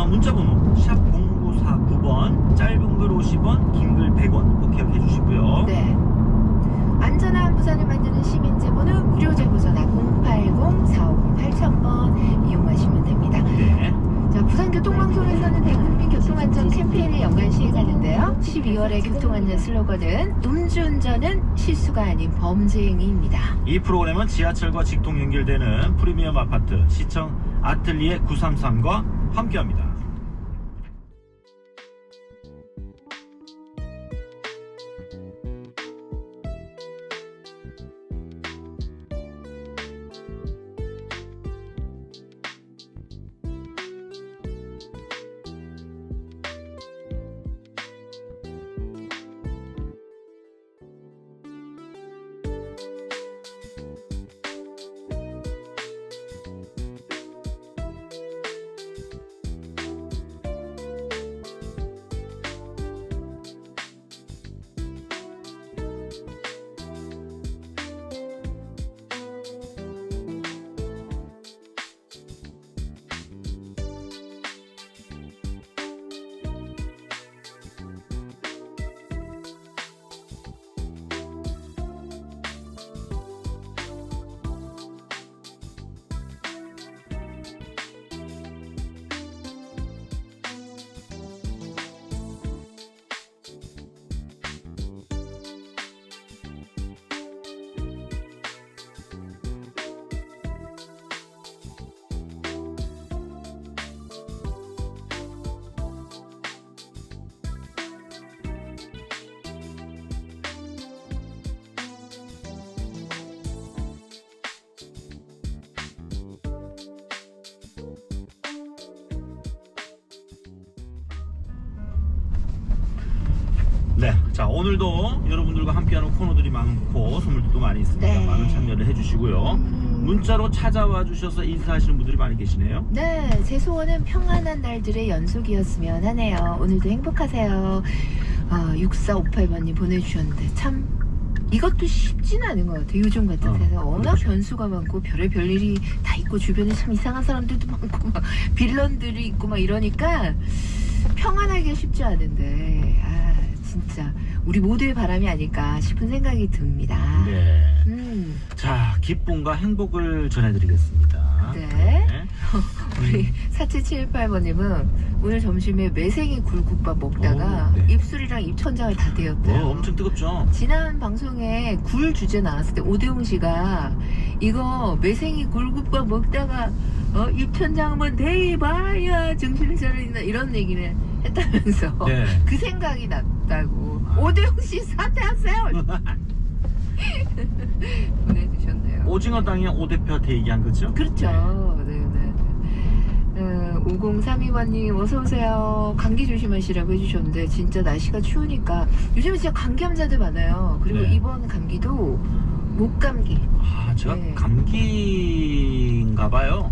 G: 문자번호 샵 0949번 짧은 글 50원 긴 글 100원 꼭 기억해 주시고요.
H: 네. 안전한 부산을 만드는 시민제보는 무료 제보전화 080-450-8000번 이용하시면 됩니다.
G: 네.
H: 자, 부산교통방송에서는 대국민 교통안전 캠페인을 연간 시행하는데요. 12월의 교통안전 슬로건은 음주운전은 실수가 아닌 범죄행위입니다.
G: 이 프로그램은 지하철과 직통 연결되는 프리미엄 아파트 시청 아틀리에 933과 함께합니다. 네, 자 오늘도 여러분들과 함께하는 코너들이 많고 선물도 많이 있습니다.
H: 네.
G: 많은 참여를 해주시고요. 문자로 찾아와 주셔서 인사하시는 분들이 많이 계시네요.
H: 네, 제 소원은 평안한 날들의 연속이었으면 하네요. 오늘도 행복하세요. 6458번님 보내주셨는데 참 이것도 쉽지는 않은 것 같아요. 요즘 같은 세상 워낙
G: 그렇죠.
H: 변수가 많고 별의별 일이 다 있고 주변에 참 이상한 사람들도 많고 막 빌런들이 있고 막 이러니까 평안하기가 쉽지 않은데 진짜 우리 모두의 바람이 아닐까 싶은 생각이 듭니다.
G: 네.
H: 음,
G: 자 기쁨과 행복을 전해드리겠습니다.
H: 네. 우리 4778번님은 오늘 점심에 매생이 굴국밥 먹다가
G: 오, 네.
H: 입술이랑 입천장을 다 대었대요.
G: 엄청 뜨겁죠?
H: 지난 방송에 굴 주제 나왔을 때 오대웅 씨가 이거 매생이 굴국밥 먹다가 입천장 한번 대봐야 정신을 차린다 이런 얘기를 했다면서
G: 네.
H: 그 생각이 났다고. 오대웅 씨 사퇴하세요. 보내주셨네요.
G: 오징어 땅이 오 대표 대기한 거죠?
H: 그렇죠. 네네. 5032번님 어서오세요. 감기 조심하시라고 해주셨는데 진짜 날씨가 추우니까 요즘에 진짜 감기 환자들 많아요. 그리고
G: 네.
H: 이번 감기도 목감기.
G: 제가
H: 네.
G: 감기인가 봐요.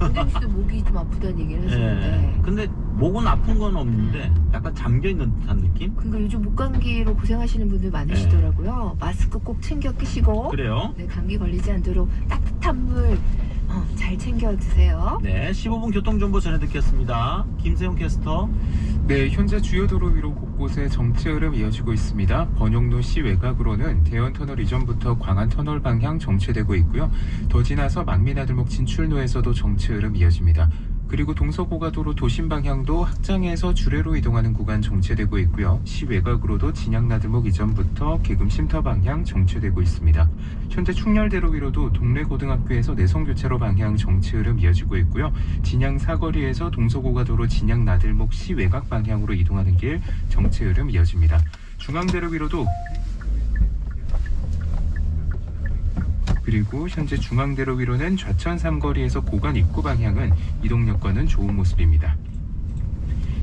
H: 오대웅 씨도 목이 좀 아프다는 얘기를 하시는데
G: 네. 근데 목은 아픈 건 없는데 약간 잠겨있는 듯한 느낌?
H: 그러니까 요즘 목감기로 고생하시는 분들 많으시더라고요. 마스크 꼭 챙겨 끼시고
G: 그래요?
H: 네, 감기 걸리지 않도록 따뜻한 물 잘 챙겨 드세요.
G: 네, 15분 교통정보 전해 듣겠습니다. 김세용 캐스터.
C: 네, 현재 주요 도로 위로 곳곳에 정체 흐름 이어지고 있습니다. 번영로 시 외곽으로는 대연터널 이전부터 광안터널 방향 정체되고 있고요. 더 지나서 망미나들목 진출로에서도 정체 흐름 이어집니다. 그리고 동서고가도로 도심 방향도 확장해서 주례로 이동하는 구간 정체되고 있고요. 시 외곽으로도 진양나들목 이전부터 계금 쉼터 방향 정체되고 있습니다. 현재 충렬대로 위로도 동래고등학교에서 내성교차로 방향 정체 흐름 이어지고 있고요. 진양 사거리에서 동서고가도로 진양나들목 시 외곽 방향으로 이동하는 길 정체 흐름 이어집니다. 중앙대로 위로도 그리고 현재 중앙대로 위로는 좌천 삼거리에서 고관 입구 방향은 이동 여건은 좋은 모습입니다.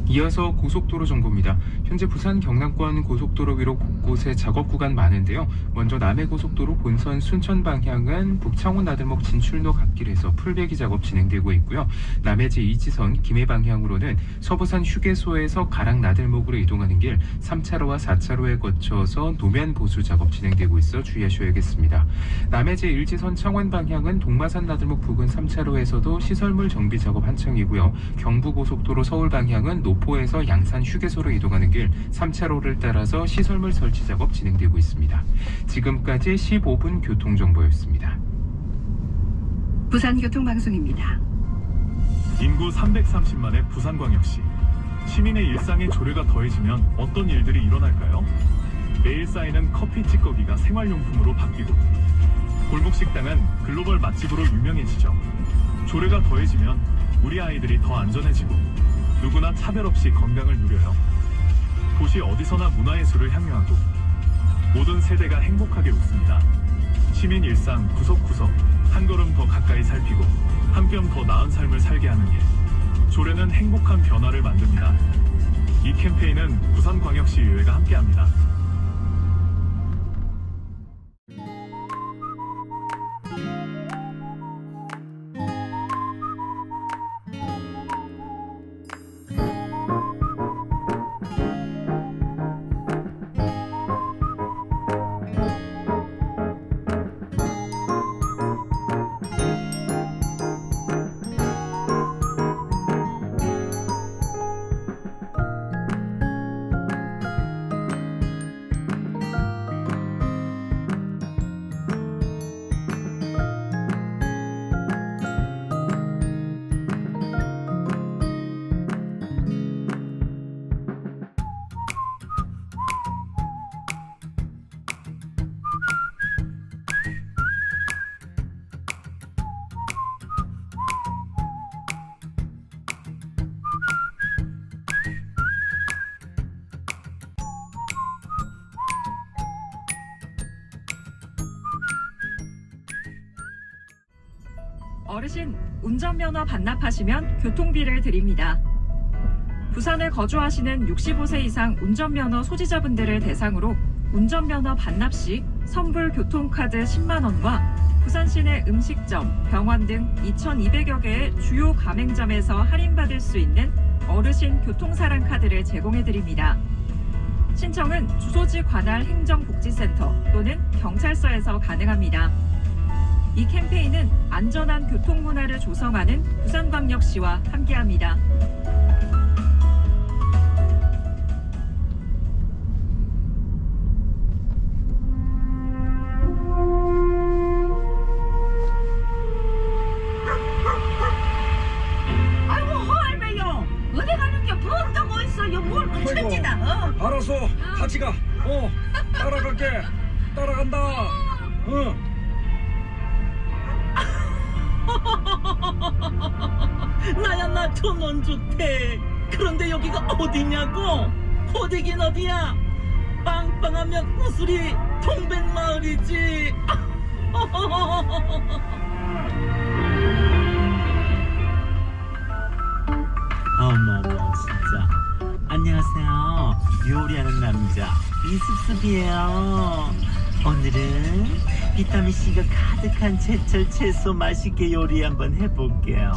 C: 이어서 고속도로 정보입니다. 현재 부산 경남권 고속도로 위로 곳곳에 작업 구간 많은데요. 먼저 남해고속도로 본선 순천 방향은 북창원 나들목 진출로 갓길에서 풀베기 작업 진행되고 있고요. 남해 제2지선 김해 방향으로는 서부산 휴게소에서 가락 나들목으로 이동하는 길 3차로와 4차로에 거쳐서 노면 보수 작업 진행되고 있어 주의하셔야겠습니다. 남해 제1지선 창원 방향은 동마산 나들목 부근 3차로에서도 시설물 정비 작업 한창이고요. 경부고속도로 서울 방향은 노포에서 양산 휴게소로 이동하는 길 3차로를 따라서 시설물 설치 작업 진행되고 있습니다. 지금까지 15분 교통정보였습니다.
I: 부산교통방송입니다.
J: 인구 330만의 부산광역시. 시민의 일상에 조례가 더해지면 어떤 일들이 일어날까요? 매일 쌓이는 커피 찌꺼기가 생활용품으로 바뀌고 골목식당은 글로벌 맛집으로 유명해지죠. 조례가 더해지면 우리 아이들이 더 안전해지고 누구나 차별 없이 건강을 누려요. 도시 어디서나 문화예술을 향유하고 모든 세대가 행복하게 웃습니다. 시민 일상 구석구석 한 걸음 더 가까이 살피고 한 뼘 더 나은 삶을 살게 하는 일. 조례는 행복한 변화를 만듭니다. 이 캠페인은 부산광역시의회가 함께합니다.
I: 어르신, 운전면허 반납하시면 교통비를 드립니다. 부산에 거주하시는 65세 이상 운전면허 소지자분들을 대상으로 운전면허 반납 시 선불 교통카드 10만원과 부산시내 음식점, 병원 등 2,200여 개의 주요 가맹점에서 할인받을 수 있는 어르신 교통사랑 카드를 제공해드립니다. 신청은 주소지 관할 행정복지센터 또는 경찰서에서 가능합니다. 이 캠페인은 안전한 교통문화를 조성하는 부산광역시와 함께합니다.
K: 아이고 할매요, 어디 가는 게 번다고 있어요. 뭘 그 천지다.
L: 알았어, 같이 가. 따라갈게. 따라간다.
K: 나야 나 천원주택. 그런데 여기가 어디냐고? 어디긴 어디야? 빵빵하면 우수리 동백마을이지.
G: 어머머 진짜. 안녕하세요. 요리하는 남자 이습습이에요. 오늘은 비타민C가 가득한 제철 채소 맛있게 요리 한번 해볼게요.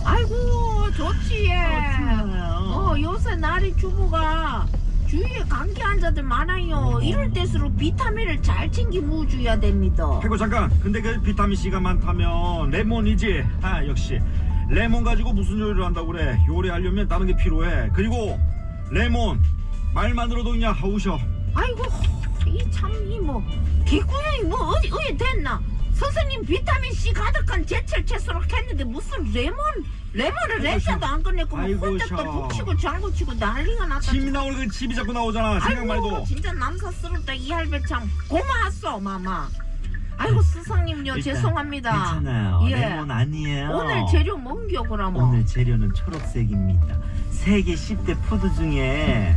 H: 아이고 좋지.
G: 좋아요.
H: 요새 날이 주부가
K: 주위에 감기 환자들 많아요. 이럴 때일수록 비타민을 잘 챙겨 먹어줘야 됩니다.
L: 아이고 잠깐. 근데 그 비타민 C가 많다면 레몬이지. 아 역시 레몬 가지고 무슨 요리를 한다고 그래. 요리하려면 다른 게 필요해. 그리고 레몬 말만으로도 그냥 하우셔.
K: 아이고 이 참 이 뭐 개구녕이 뭐 어디 됐나? 선생님 비타민 C 가득한 제철 채소로 했는데 무슨 레몬을 레자도 안 꺼냈고 뭐
L: 아이고,
K: 혼자 또
L: 샤.
K: 북치고 장구치고 난리가 났다.
L: 침이 나오는 그 집이 자꾸 나오잖아. 생각만
K: 아이고
L: 해도.
K: 진짜 남사스럽다 이 할배 참 고마웠어 마마. 아이고 스승님요
G: 일단
K: 죄송합니다.
G: 괜찮아요.
K: 예.
G: 레몬 아니에요.
K: 오늘 재료 뭔겨 그러면?
G: 오늘 재료는 초록색입니다. 세계 10대 푸드 중에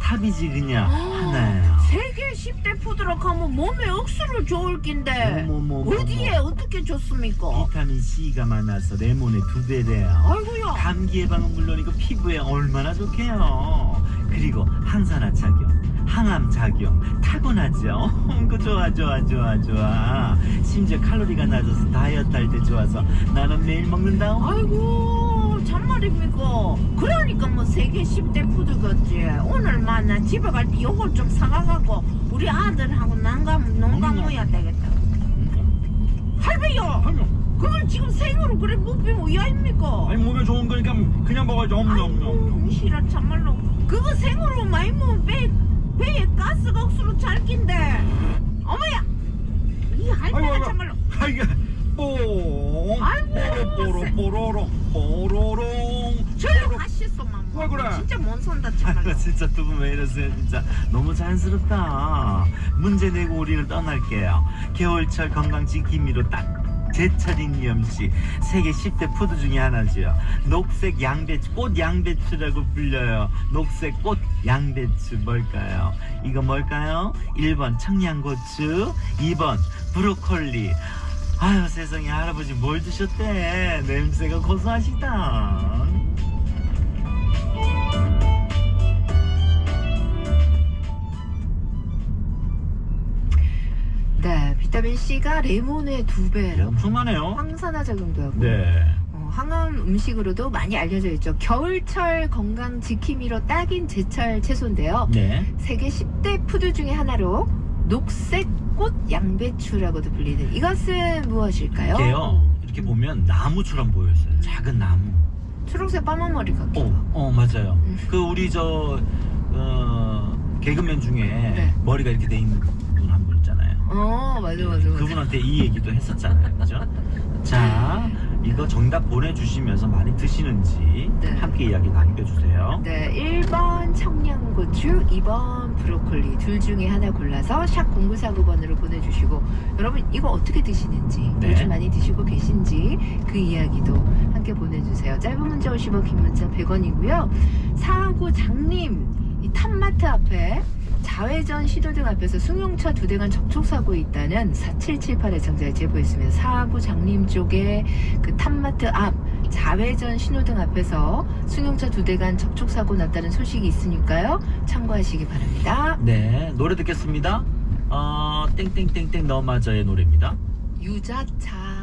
G: 탑이지 그냥 하나예요.
K: 세계 10대 푸드로 가면 몸에 억수로 좋을 낀데 어디에 어떻게 좋습니까?
G: 비타민 C가 많아서 레몬의 2배래요.
K: 아이고야.
G: 감기 예방은 물론이고 피부에 얼마나 좋게요. 그리고 항산화 작용, 항암 작용 타고나죠. 그 좋아. 심지어 칼로리가 낮아서 다이어트 할 때 좋아서 나는 매일 먹는다.
K: 아이고 참말입니까? 그러니까 뭐 세계 10대 푸드겠지. 오늘만 나 집에 갈 때 요걸 좀 사가갖고 우리 아들하고 농가 모여야 되겠다. 할배요. 그걸 지금 생으로 그래 먹으면 뭐야입니까?
L: 아니 몸에 좋은 거니까 그냥 먹어야지. 엄냠냠.
K: 무시라 참말로. 그거 생으로 많이 먹으면 배에 가스가 억수로 잘 낀대. 어머야 이 할배가 참말로.
L: 아이고 뽕.
K: 아이고
L: 뽀로롱.
K: 저리 가시소 마마.
L: 왜 그래?
K: 진짜 못 산다 참말로.
G: 진짜 두 분 왜 이러세요? 진짜 너무 자연스럽다. 문제 내고 우리는 떠날게요. 겨울철 건강 지킴이로 딱 제철인 이음식 세계 10대 푸드 중에 하나죠. 녹색 양배추, 꽃 양배추라고 불려요. 녹색 꽃 양배추 뭘까요? 이거 뭘까요? 1번 청양고추, 2번 브로콜리. 아유 세상에 할아버지 뭘 드셨대? 냄새가 고소하시다.
H: 네, 비타민 C가 레몬의 2배라고.
G: 엄청나네요.
H: 항산화 작용도 하고.
G: 네.
H: 항암 음식으로도 많이 알려져 있죠. 겨울철 건강 지킴이로 딱인 제철 채소인데요.
G: 네.
H: 세계 10대 푸드 중에 하나로 녹색 꽃 양배추라고도 불리는 이것은 무엇일까요?
G: 이게요. 이렇게 보면 나무처럼 보였어요. 작은 나무.
H: 초록색 까만머리 같기도 하고.
G: 맞아요. 그 우리 개그맨 중에
H: 네.
G: 머리가 이렇게 돼 있는 분 한 분 있잖아요.
H: 맞아.
G: 그분한테 이 얘기도 했었잖아요. 그죠? 자, 이거 정답 보내주시면서 많이 드시는지
H: 네.
G: 함께 이야기 남겨주세요.
H: 네, 1번 청양고추, 2번 브로콜리 둘 중에 하나 골라서 샵 0949번으로 보내주시고 여러분 이거 어떻게 드시는지
G: 네.
H: 요즘 많이 드시고 계신지 그 이야기도 함께 보내주세요. 짧은 문자 50원, 긴 문자 100원이고요. 사하구 장님 이 탑마트 앞에 자회전 신호등 앞에서 승용차 2대간 접촉사고 있다는 4778 애청자에 제보했으면 사하구 장님 쪽에 그 탑마트 앞 자회전 신호등 앞에서 승용차 2대간 접촉사고 났다는 소식이 있으니까요. 참고하시기 바랍니다.
G: 네, 노래 듣겠습니다. 땡땡땡땡 너 맞아의 노래입니다.
H: 유자차.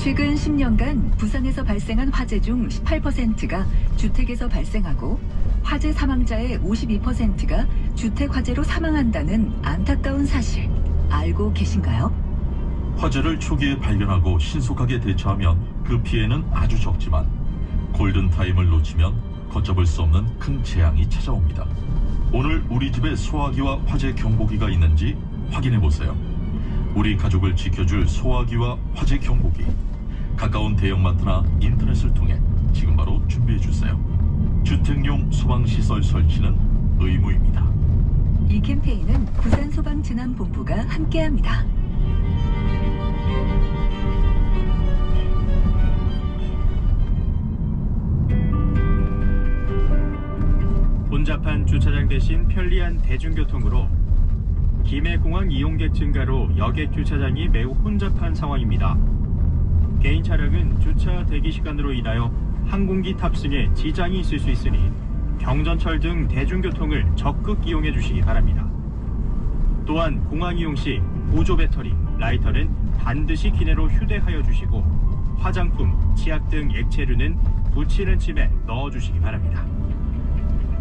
M: 최근 10년간 부산에서 발생한 화재 중 18%가 주택에서 발생하고 화재 사망자의 52%가 주택 화재로 사망한다는 안타까운 사실 알고 계신가요?
N: 화재를 초기에 발견하고 신속하게 대처하면 그 피해는 아주 적지만 골든타임을 놓치면 걷잡을 수 없는 큰 재앙이 찾아옵니다. 오늘 우리 집에 소화기와 화재 경보기가 있는지 확인해보세요. 우리 가족을 지켜줄 소화기와 화재 경보기. 가까운 대형마트나 인터넷을 통해 지금 바로 준비해주세요. 주택용 소방시설 설치는 의무입니다.
M: 이 캠페인은 부산소방진안본부가 함께합니다.
O: 혼잡한 주차장 대신 편리한 대중교통으로 김해공항 이용객 증가로 여객 주차장이 매우 혼잡한 상황입니다. 개인 차량은 주차 대기 시간으로 인하여 항공기 탑승에 지장이 있을 수 있으니 경전철 등 대중교통을 적극 이용해 주시기 바랍니다. 또한 공항 이용 시 보조 배터리, 라이터는 반드시 기내로 휴대하여 주시고 화장품, 치약 등 액체류는 붙이는 침에 넣어 주시기 바랍니다.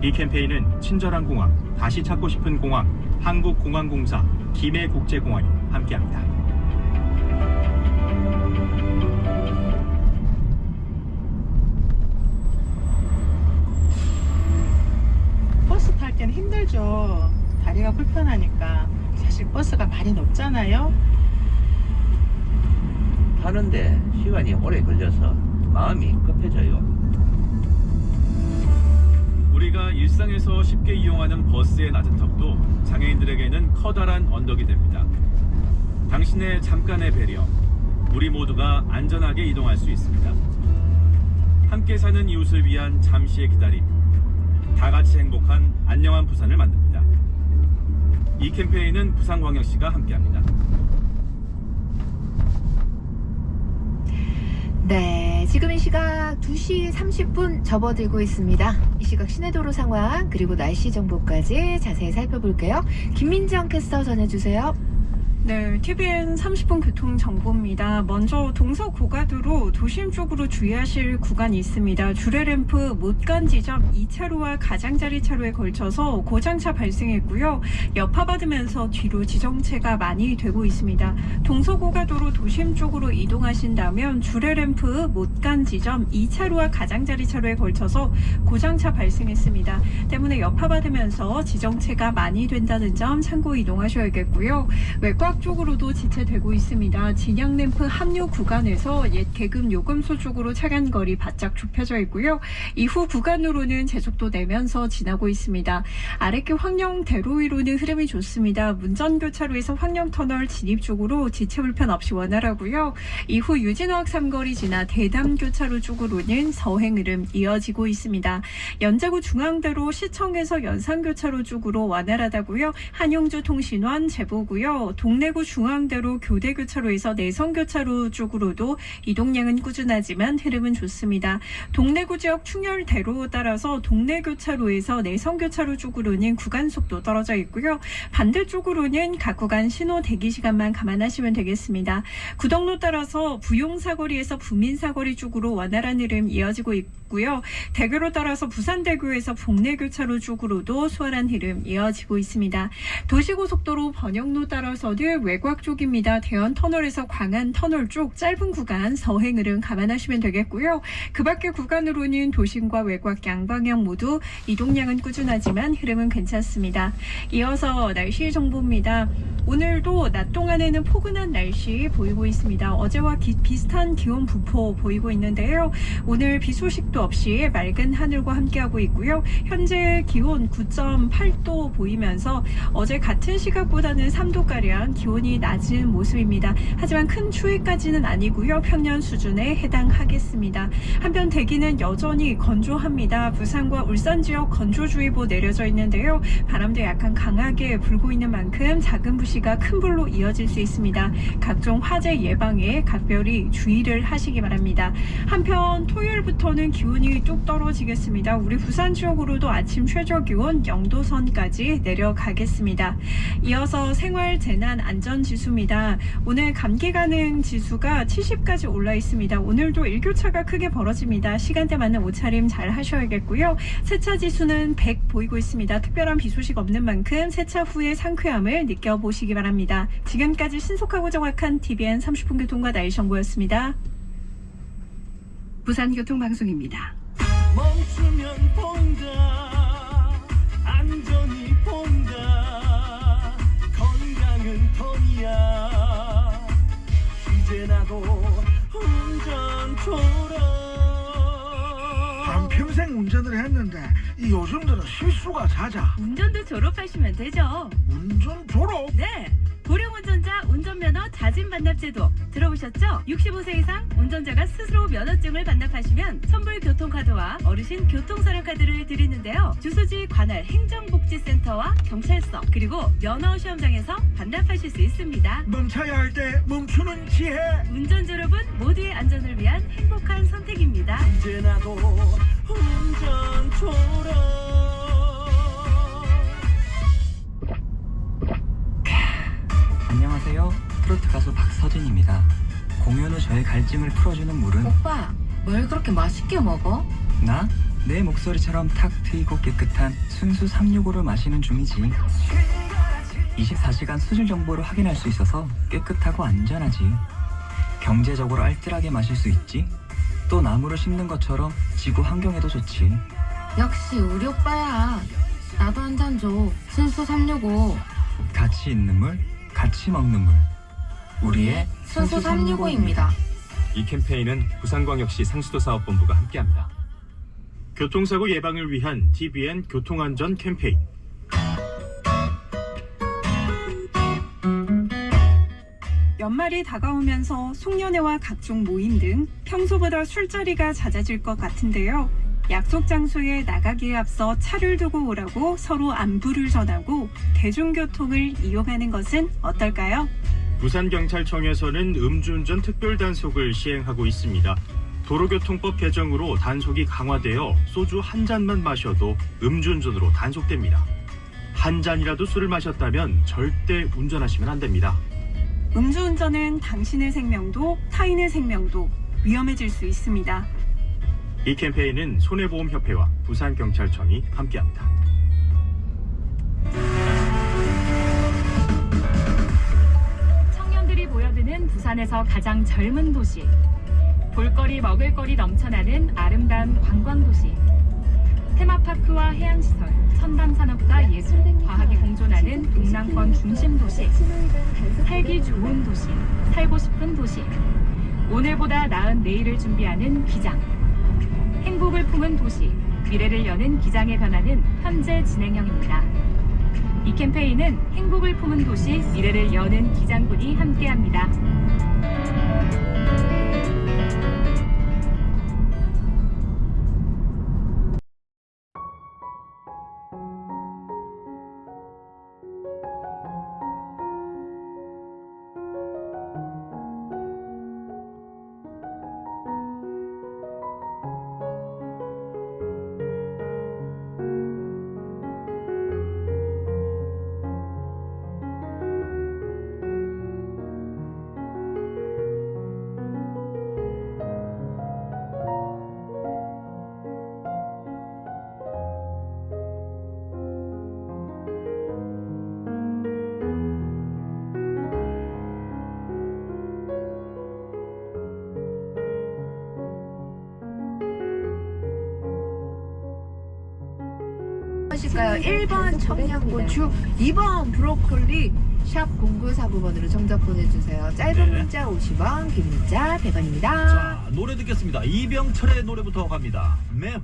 O: 이 캠페인은 친절한 공항, 다시 찾고 싶은 공항, 한국공항공사, 김해국제공항이 함께합니다.
P: 버스 탈 때는 힘들죠. 다리가 불편하니까. 사실 버스가 많이 높잖아요.
Q: 타는데 시간이 오래 걸려서 마음이 급해져요.
R: 우리가 일상에서 쉽게 이용하는 버스의 낮은 턱도 장애인들에게는 커다란 언덕이 됩니다. 당신의 잠깐의 배려, 우리 모두가 안전하게 이동할 수 있습니다. 함께 사는 이웃을 위한 잠시의 기다림, 다 같이 행복한 안녕한 부산을 만듭니다. 이 캠페인은 부산광역시가 함께합니다.
H: 네, 지금 이 시각 2시 30분 접어들고 있습니다. 이 시각 시내도로 상황 그리고 날씨 정보까지 자세히 살펴볼게요. 김민정 캐스터 전해주세요.
I: 네, TVN 30분 교통정보입니다. 먼저 동서고가도로 도심 쪽으로 주의하실 구간이 있습니다. 주례램프 못간 지점 2차로와 가장자리 차로에 걸쳐서 고장차 발생했고요. 여파받으면서 뒤로 지정체가 많이 되고 있습니다. 동서고가도로 도심 쪽으로 이동하신다면 주례램프 못간 지점 2차로와 가장자리 차로에 걸쳐서 고장차 발생했습니다. 때문에 여파받으면서 지정체가 많이 된다는 점 참고 이동하셔야겠고요. 외곽 쪽으로도 지체되고 있습니다. 진양램프 합류 구간에서 옛 계금 요금소 쪽으로 차간 거리 바짝 좁혀져 있고요. 이후 구간으로는 제속도 내면서 지나고 있습니다. 아랫길 황령대로위로는 흐름이 좋습니다. 문전교차로에서 황령터널 진입 쪽으로 지체 불편 없이 원활하고요. 이후 유진호학 삼거리 지나 대담교차로 쪽으로는 서행 흐름 이어지고 있습니다. 연제구 중앙대로 시청에서 연산교차로 쪽으로 원활하다고요. 한용주 통신원 제보고요. 동래구 중앙대로 교대교차로에서 내성교차로 쪽으로도 이동량은 꾸준하지만 흐름은 좋습니다. 동래구 지역 충혈대로 따라서 동래교차로에서 내성교차로 쪽으로는 구간속도 떨어져 있고요. 반대쪽으로는 각 구간 신호 대기 시간만 감안하시면 되겠습니다. 구덕로 따라서 부용사거리에서 부민사거리 쪽으로 원활한 흐름 이어지고 있고요. 대교로 따라서 부산대교에서 봉래교차로 쪽으로도 수월한 흐름 이어지고 있습니다. 도시고속도로 번영로 따라서는 외곽 쪽입니다. 대연터널에서 광안터널 쪽 짧은 구간 서행 흐름 감안하시면 되겠고요. 그 밖의 구간으로는 도심과 외곽 양방향 모두 이동량은 꾸준하지만 흐름은 괜찮습니다. 이어서 날씨 정보입니다. 오늘도 낮 동안에는 포근한 날씨 보이고 있습니다. 어제와 비슷한 기온 부포 보이고 있는데요. 오늘 비 소식도 없이 맑은 하늘과 함께하고 있고요. 현재 기온 9.8도 보이면서 어제 같은 시각보다는 3도가량 기온이 낮은 모습입니다. 하지만 큰 추위까지는 아니고요. 평년 수준에 해당하겠습니다. 한편 대기는 여전히 건조합니다. 부산과 울산 지역 건조주의보 내려져 있는데요. 바람도 약간 강하게 불고 있는 만큼 작은 부시가 큰 불로 이어질 수 있습니다. 각종 화재 예방에 각별히 주의를 하시기 바랍니다. 한편 토요일부터는 기온 기온이 뚝 떨어지겠습니다. 우리 부산 지역으로도 아침 최저 기온 0도 선까지 내려가겠습니다. 이어서 생활재난안전지수입니다. 오늘 감기 가능 지수가 70까지 올라 있습니다. 오늘도 일교차가 크게 벌어집니다. 시간대 맞는 옷차림 잘 하셔야겠고요. 세차 지수는 100 보이고 있습니다. 특별한 비 소식 없는 만큼 세차 후의 상쾌함을 느껴보시기 바랍니다. 지금까지 신속하고 정확한 TVN 30분 교통과 날씨 정보였습니다.
M: 부산교통방송입니다.
S: 멈추면 본다 안전히 본다 건강은 턴이야 이제 나도 운전 졸업
T: 한평생 운전을 했는데 이 요즘 들어 실수가 잦아.
B: 운전도 졸업하시면 되죠.
T: 운전 졸업?
B: 네. 고령 운전자 운전면허 자진 반납제도 들어보셨죠? 65세 이상 운전자가 스스로 면허증을 반납하시면 선불 교통카드와 어르신 교통사료카드를 드리는데요. 주소지 관할 행정복지센터와 경찰서 그리고 면허 시험장에서 반납하실 수 있습니다.
T: 멈춰야 할 때 멈추는 지혜.
B: 운전 졸업은 모두의 안전을 위한 행복한 선택입니다.
S: 이제 나도 운전 졸업
U: 안녕하세요. 트로트 가수 박서진입니다. 공연 후 저의 갈증을 풀어주는 물은
H: 오빠, 뭘 그렇게 맛있게 먹어?
U: 나? 내 목소리처럼 탁 트이고 깨끗한 순수 365를 마시는 중이지. 24시간 수질 정보를 확인할 수 있어서 깨끗하고 안전하지. 경제적으로 알뜰하게 마실 수 있지. 또 나무를 심는 것처럼 지구 환경에도 좋지.
H: 역시 우리 오빠야. 나도 한 잔 줘. 순수 365.
U: 가치 있는 물, 같이 먹는 물. 우리의
H: 순수 365입니다.
O: 이 캠페인은 부산광역시 상수도사업본부가 함께합니다. 교통사고 예방을 위한 TVN 교통안전 캠페인.
I: 연말이 다가오면서 송년회와 각종 모임 등 평소보다 술자리가 잦아질 것 같은데요. 약속 장소에 나가기에 앞서 차를 두고 오라고 서로 안부를 전하고 대중교통을 이용하는 것은 어떨까요?
O: 부산경찰청에서는 음주운전 특별단속을 시행하고 있습니다. 도로교통법 개정으로 단속이 강화되어 소주 한 잔만 마셔도 음주운전으로 단속됩니다. 한 잔이라도 술을 마셨다면 절대 운전하시면 안 됩니다.
I: 음주운전은 당신의 생명도 타인의 생명도 위험해질 수 있습니다.
O: 이 캠페인은 손해보험협회와 부산경찰청이 함께합니다.
V: 청년들이 모여드는 부산에서 가장 젊은 도시. 볼거리 먹을거리 넘쳐나는 아름다운 관광도시. 테마파크와 해양시설, 첨단산업과 예술, 과학이 공존하는 동남권 중심도시. 살기 좋은 도시, 살고 싶은 도시. 오늘보다 나은 내일을 준비하는 기장. 행복을 품은 도시, 미래를 여는 기장의 변화는 현재 진행형입니다. 이 캠페인은 행복을 품은 도시, 미래를 여는 기장군이 함께합니다.
H: 무엇일까요? 1번 청양고추, 2번 브로콜리, 샵 0949번으로 정답 보내주세요. 짧은 문자 50원, 긴 문자 100원입니다.
L: 자, 노래 듣겠습니다. 이병철의 노래부터 갑니다. 매화.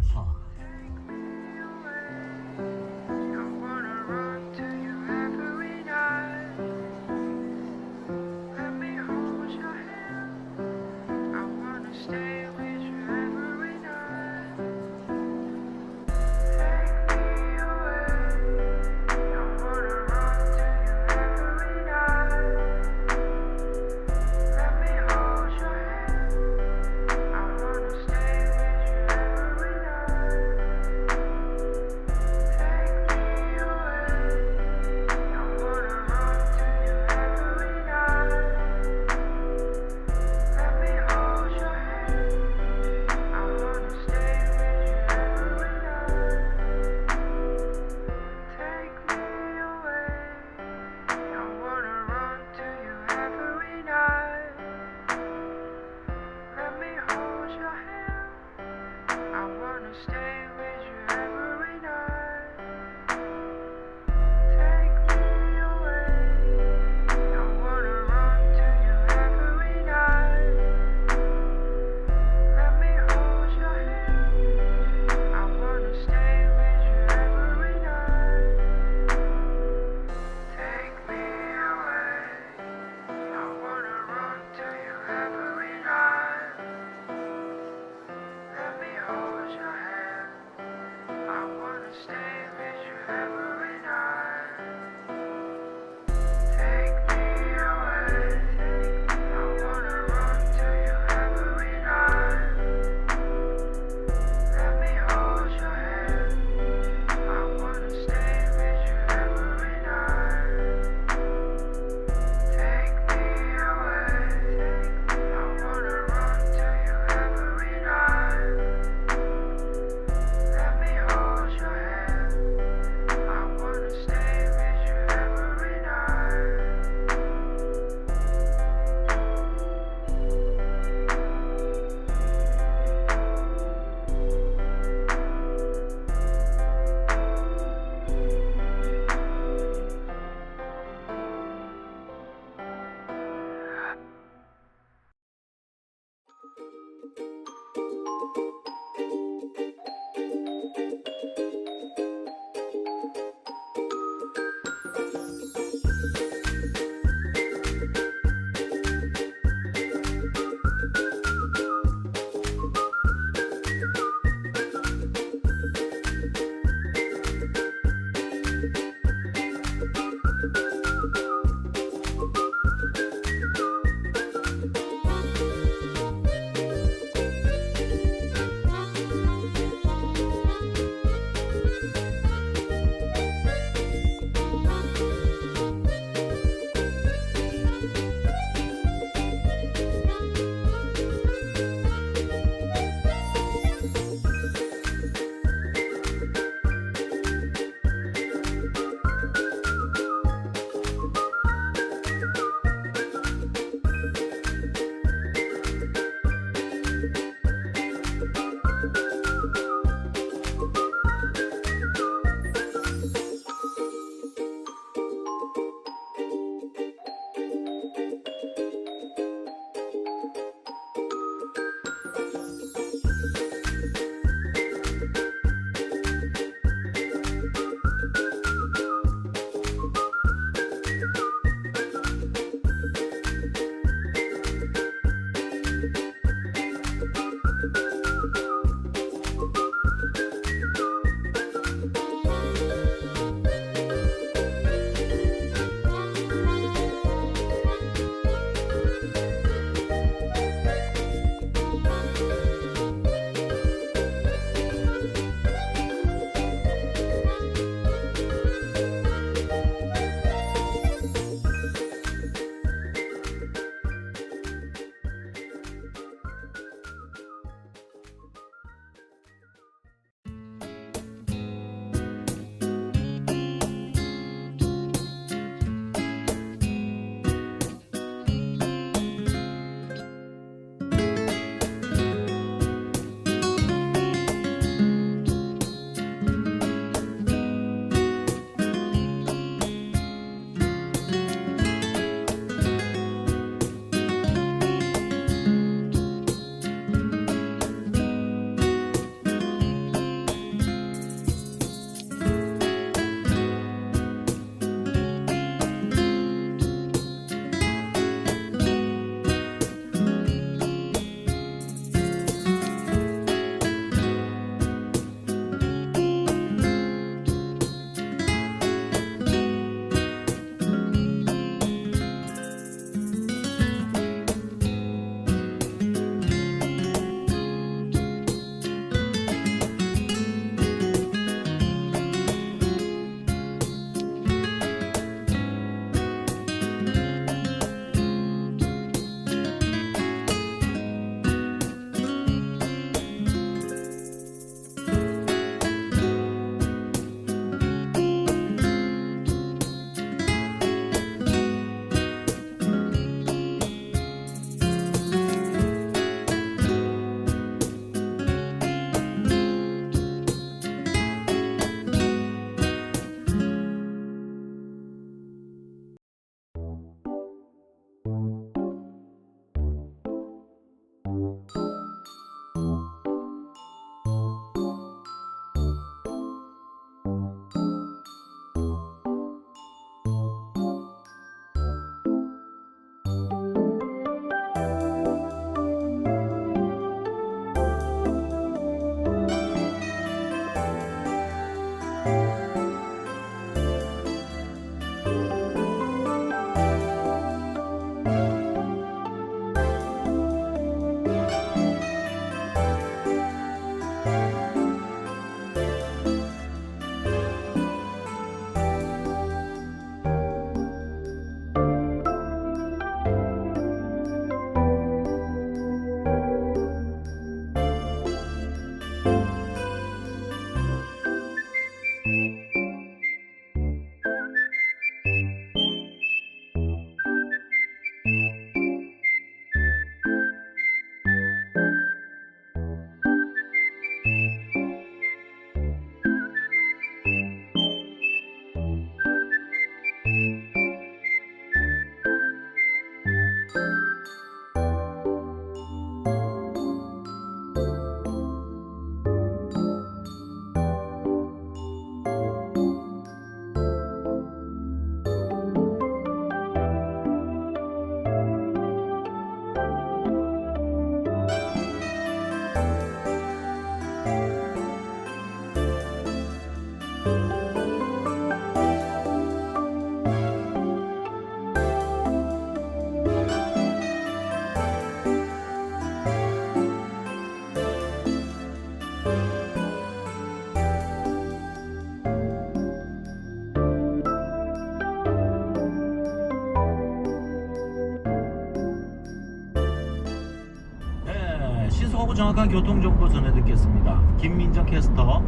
G: 迅速하고 정확한 교통정보 전해 듣겠습니다. 김민정 캐스터.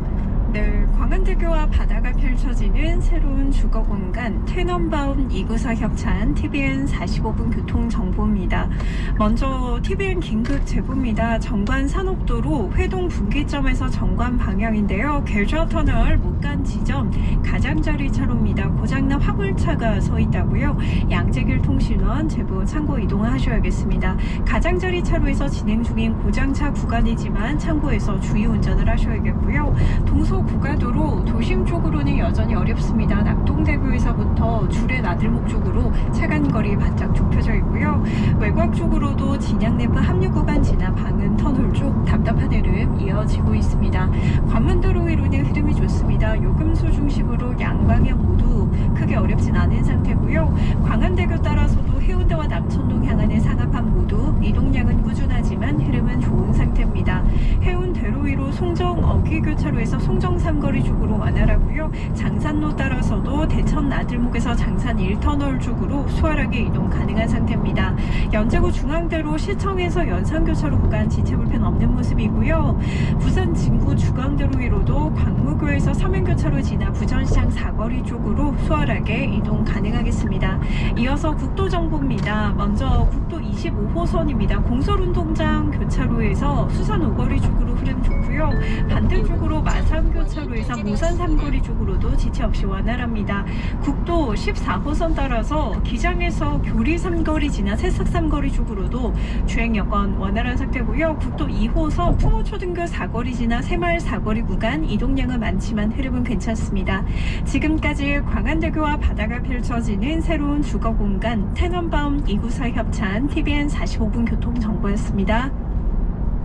I: 네, 광안대교와 바다가 펼쳐지는 새로운 주거공간 테넌바움 294 협찬 TBN 45분 교통정보입니다. 먼저 TBN 긴급 제보입니다. 정관 산업도로 회동 분기점에서 정관 방향인데요. 계좌터널 못 간 지점 가장자리 차로입니다. 고장난 화물차가 서 있다고요. 양재길 통신원 제보 참고 이동하셔야겠습니다. 가장자리 차로에서 진행 중인 고장차 구간이지만 참고해서 주의 운전을 하셔야겠고요. 동서 고가도로 도심 쪽으로는 여전히 어렵습니다. 낙동대교에서부터 주례 나들목 쪽으로 차간거리 바짝 좁혀져 있고요. 외곽 쪽으로도 진양램프 합류 구간 지나 방은 터널 쪽 답답한 흐름 이어지고 있습니다. 관문도로 위로는 흐름이 좋습니다. 요금소 중심으로 양방향 모두 크게 어렵진 않은 상태고요. 광안대교 따라서도 해운대와 남천동 향하는 상하판 모두 이동량은 꾸준하지만 흐름은 좋은 상태입니다. 해운대로 위로 송정 어귀교차로에서 송정 삼거리 쪽으로 완활하고요. 장산로 따라서도 대천 나들목에서 장산 1터널 쪽으로 수월하게 이동 가능한 상태입니다. 연제구 중앙대로 시청에서 연산교차로 구간 지체 불편 없는 모습이고요. 부산 진구 주광대로 위로도 광무교에서 서면교차로 지나 부전시장 사거리 쪽으로 수월하게 이동 가능하겠습니다. 이어서 국도정보입니다. 먼저 국도 25호선입니다. 공설운동장 교차로에서 수산 오거리 쪽으로 흐름 좋고요. 반대쪽으로 마산교차로에서 모산 삼거리 쪽으로도 지체 없이 완활합니다. 국도 14호선 따라서 기장에서 교리 삼거리 지나 새싹 삼거리 쪽으로도 주행 여건 원활한 상태고요. 국도 2호선 풍호초등교 사거리 지나 새마을 사거리 구간 이동량은 많지만 흐름은 괜찮습니다. 지금까지 광안대교와 바다가 펼쳐지는 새로운 주거공간 테넌바움 294 협찬 TBN 45분 교통정보였습니다.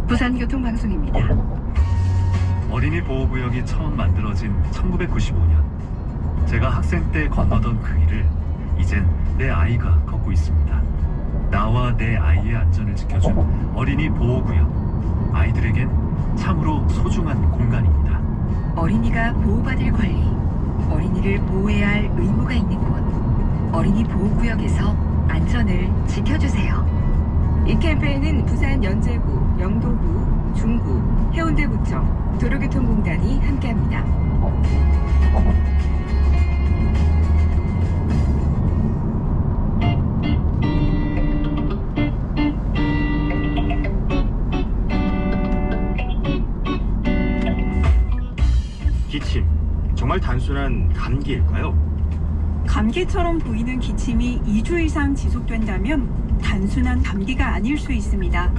A: 부산교통방송입니다. 어린이 보호구역이 처음 만들어진 1995년 제가 학생 때 건너던 그 길을 이젠 내 아이가 걷고 있습니다. 나와 내 아이의 안전을 지켜준 어린이 보호구역, 아이들에겐 참으로 소중한 공간입니다.
M: 어린이가 보호받을 권리, 어린이를 보호해야 할 의무가 있는 곳, 어린이 보호구역에서 안전을 지켜주세요. 이 캠페인은 부산 연제구, 영도구, 중구, 해운대구청, 도로교통공단이 함께합니다.
O: 기침, 정말 단순한 감기일까요?
I: 감기처럼 보이는 기침이 2주 이상 지속된다면 단순한 감기가 아닐 수 있습니다.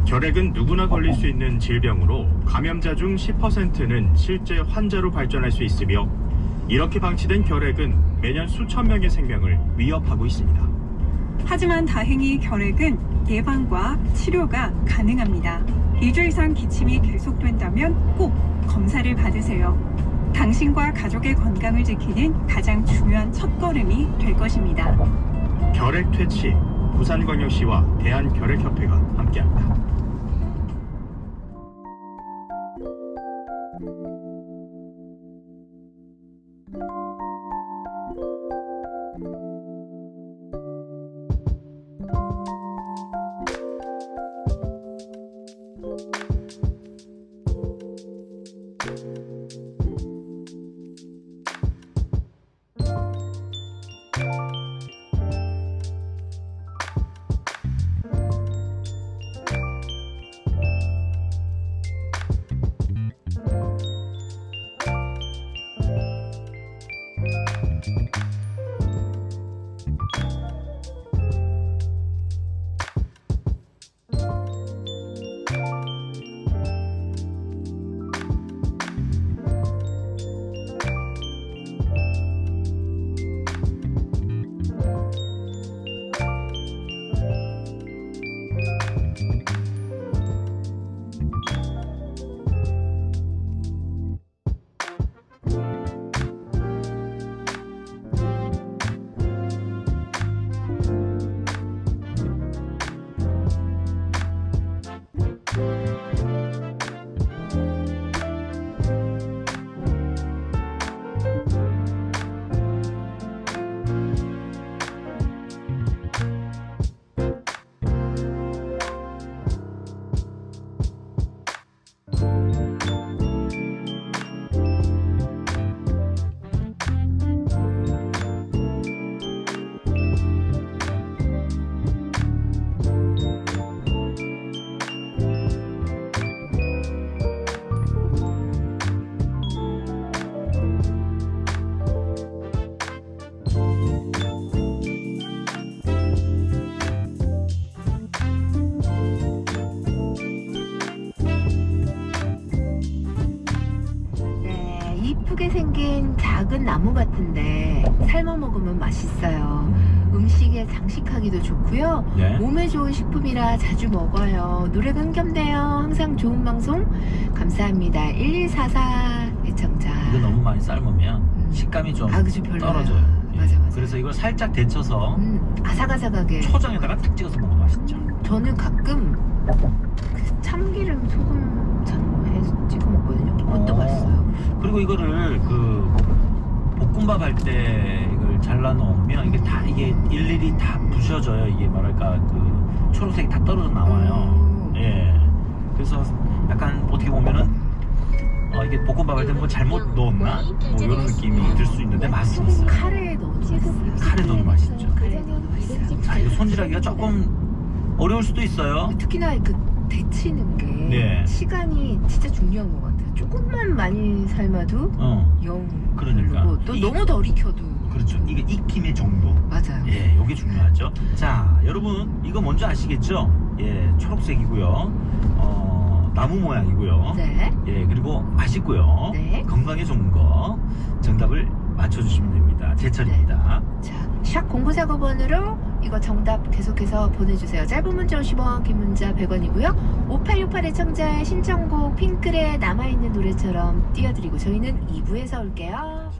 O: 결핵은 누구나 걸릴 수 있는 질병으로 감염자 중 10%는 실제 환자로 발전할 수 있으며 이렇게 방치된 결핵은 매년 수천 명의 생명을 위협하고 있습니다.
I: 하지만 다행히 결핵은 예방과 치료가 가능합니다. 2주 이상 기침이 계속된다면 꼭 검사를 받으세요. 당신과 가족의 건강을 지키는 가장 중요한 첫걸음이 될 것입니다.
O: 결핵 퇴치, 부산광역시와 대한결핵협회가 함께합니다.
H: 작은 나무 같은데 삶아 먹으면 맛있어요. 음식에 장식하기도 좋고요.
G: 네.
H: 몸에 좋은 식품이라 자주 먹어요. 노래가 흥겹네요. 항상 좋은 방송 감사합니다. 1144 애청자.
G: 이거 너무 많이 삶으면 식감이 좀
H: 그죠, 별로예요.
G: 떨어져요. 예.
H: 맞아.
G: 그래서 이걸 살짝 데쳐서
H: 아삭아삭하게
G: 초장에다가 탁 찍어서 먹어도 맛있죠.
H: 저는 가끔 그 참기름 소금 해서 찍어 먹거든요. 그것도 맛있어요.
G: 그리고 이거를 그 볶음밥 할 때 이걸 잘라 놓으면 이게 일일이 다 부셔져요. 이게 뭐랄까 그 초록색이 다 떨어져 나와요. 예. 그래서 약간 어떻게 보면은 이게 볶음밥 할 때 뭐 잘못 넣었나 뭐 이런 느낌이 들 수 있는데 맛은 있어요.
H: 카레에 넣어도 맛있어요.
G: 카레 넣으면 맛있죠.
H: 카레에 넣어도 맛있어요.
G: 자, 이거 손질하기가 조금 어려울 수도 있어요.
H: 특히나 그 데치는 게
G: 네.
H: 시간이 진짜 중요한 것 같아요. 조금만 많이 삶아도 영
G: 그러니까
H: 별로고 또 너무 덜 익혀도
G: 그렇죠. 이게 익힘의 정도.
H: 맞아요.
G: 예, 요게 중요하죠. 자, 여러분 이거 먼저 아시겠죠? 예, 초록색이고요. 나무 모양이고요.
H: 네.
G: 예, 그리고 맛있고요.
H: 네.
G: 건강에 좋은 거 정답을 맞춰주시면 됩니다. 제철입니다.
H: 자, 샵 0949번으로 이거 정답 계속해서 보내주세요. 짧은 문자 50원, 긴 문자 100원이고요. 5868 애청자의 신청곡 핑클의 남아있는 노래처럼 띄워드리고 저희는 2부에서 올게요.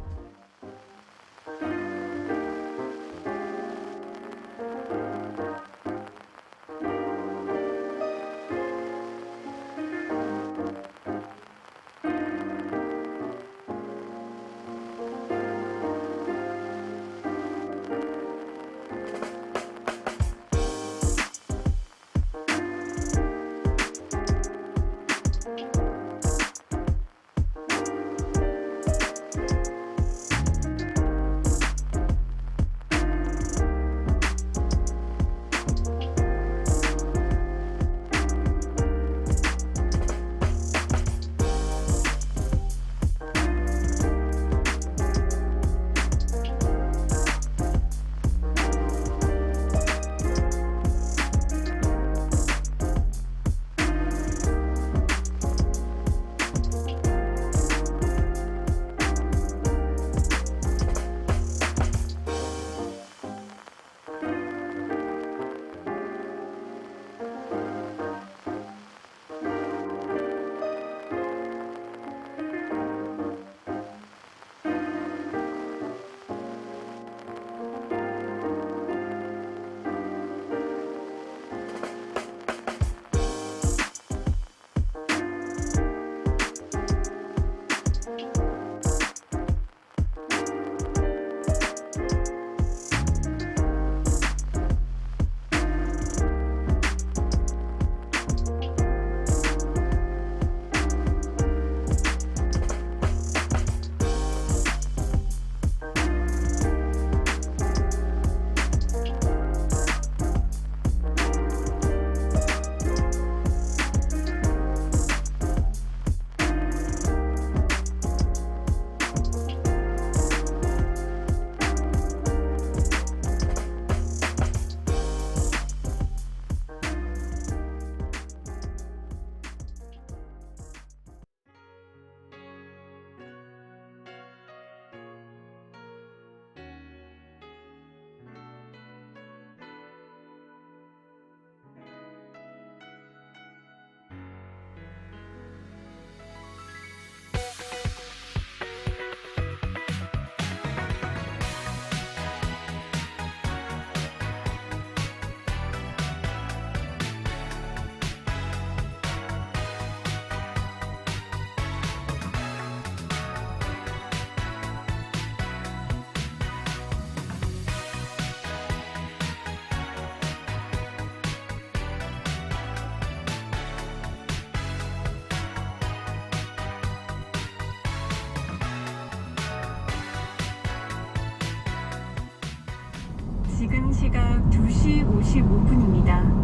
I: 지금 시각 2시 55분입니다.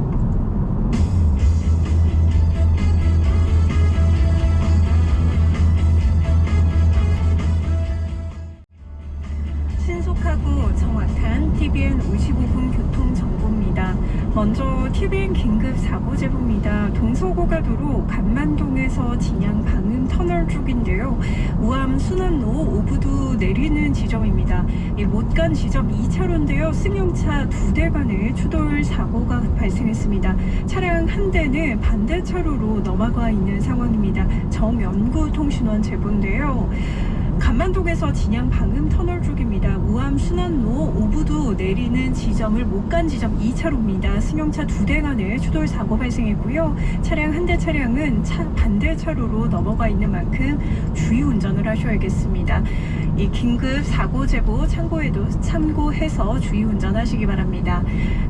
I: 신속하고 정확한 TVN 55분 교통 정보입니다. 먼저 TVN 긴급 4 사고제보입니다. 동서고가도로 간만동에서 진양 방음 터널 쪽인데요. 우암 순환로 오부두 내리는 지점입니다. 못 간 지점 2차로인데요. 승용차 2대 간에 추돌 사고가 발생했습니다. 차량 한 대는 반대 차로로 넘어가 있는 상황입니다. 정연구 통신원 제보인데요. 간만동에서 진양 방음 터널 쪽입니다. 우암 순환로 오부두 내리는 지점을 못 간 지점 2차로입니다. 승용차 2대 간에 추돌 사고 발생했고요. 차량 한 대 차량은 반대 차로로 넘어가 있는 만큼 주의 운전을 하셔야겠습니다. 이 긴급 사고 제보 참고해서 주의 운전하시기 바랍니다.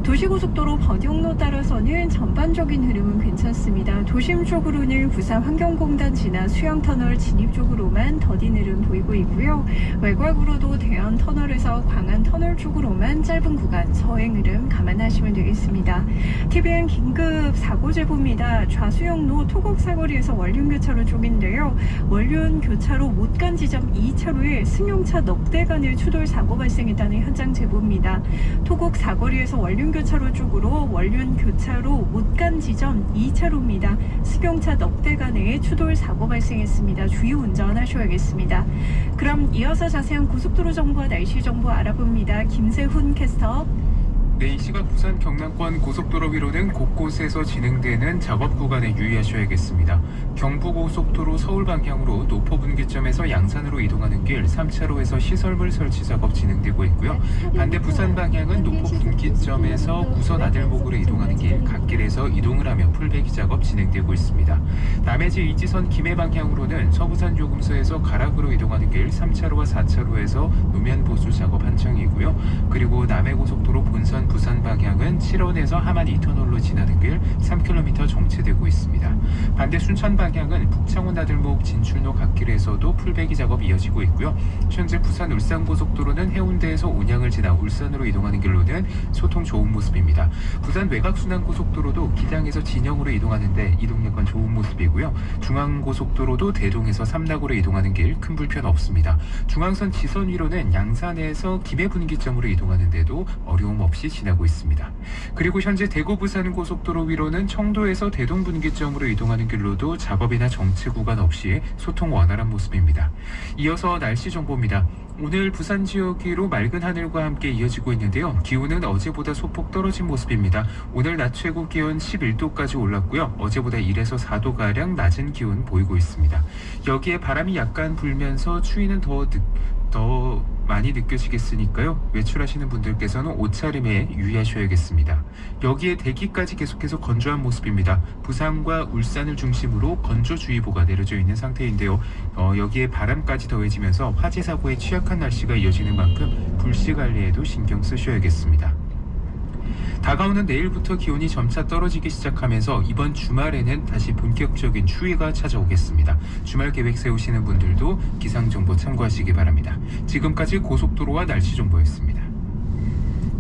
I: 도시고속도로 번영로 따라서는 전반적인 흐름은 괜찮습니다. 도심 쪽으로는 부산 환경공단 지나 수영터널 진입 쪽으로만 더딘 흐름 보이고 있고요. 외곽으로도 대연 터널에서 광안 터널 쪽으로만 짧은 구간 서행 흐름 감안하시면 되겠습니다. TVN 긴급 사고 제보입니다. 좌수역로 토곡 사거리에서 원륜 교차로 쪽인데요. 원륜 교차로 못 간 지점 2차로에 승용차 넉 대 간의 추돌 사고 발생했다는 현장 제보입니다. 토곡 사거리에서 원륜 교차로 쪽으로 원륜 교차로 못 간 지점 2차로입니다. 승용차 넉 대 간의 추돌 사고 발생했습니다. 주의 운전하셔야겠습니다. 그럼 이어서 자세한 고속도로 정보와 날씨 정보 알아봅니다. 김세훈 캐스터.
C: 네, 이 시각 부산 경남권 고속도로 위로는 곳곳에서 진행되는 작업 구간에 유의하셔야겠습니다. 경부고속도로 서울 방향으로 노포분기점에서 양산으로 이동하는 길 3차로에서 시설물 설치 작업 진행되고 있고요. 반대 부산 방향은 노포분기점에서 구선 아들목으로 이동하는 길 갓길에서 이동을 하며 풀배기 작업 진행되고 있습니다. 남해지 이지선 김해 방향으로는 서부산 요금소에서 가락으로 이동하는 길 3차로와 4차로에서 노면 보수 작업 한창이고요. 그리고 남해고속도로 본선 부산 방향은 7원에서 하만 2터널로 지나는 길 3km 정체되고 있습니다. 반대 순천 방향은 북창원 나들목 진출로 갓길에서도 풀배기 작업이 이어지고 있고요. 현재 부산 울산고속도로는 해운대에서 온양을 지나 울산으로 이동하는 길로는 소통 좋은 모습입니다. 부산 외곽순환고속도로도 기장에서 진영으로 이동하는데 이동 여건 좋은 모습이고요. 중앙고속도로도 대동에서 삼락으로 이동하는 길 큰 불편 없습니다. 중앙선 지선 위로는 양산에서 김해 분기점으로 이동하는데도 어려움 없이 지나고 있습니다. 그리고 현재 대구 부산 고속도로 위로는 청도에서 대동 분기점으로 이동하는 길로도 작업이나 정체 구간 없이 소통 원활한 모습입니다. 이어서 날씨 정보입니다. 오늘 부산 지역으로 맑은 하늘과 함께 이어지고 있는데요. 기온은 어제보다 소폭 떨어진 모습입니다. 오늘 낮 최고 기온 11도까지 올랐고요. 어제보다 1에서 4도가량 낮은 기온 보이고 있습니다. 여기에 바람이 약간 불면서 추위는 더 많이 느껴지겠으니까요. 외출하시는 분들께서는 옷차림에 유의하셔야겠습니다. 여기에 대기까지 계속해서 건조한 모습입니다. 부산과 울산을 중심으로 건조주의보가 내려져 있는 상태인데요. 여기에 바람까지 더해지면서 화재 사고에 취약한 날씨가 이어지는 만큼 불씨 관리에도 신경 쓰셔야겠습니다. 다가오는 내일부터 기온이 점차 떨어지기 시작하면서 이번 주말에는 다시 본격적인 추위가 찾아오겠습니다. 주말 계획 세우시는 분들도 기상정보 참고하시기 바랍니다. 지금까지 고속도로와 날씨 정보였습니다.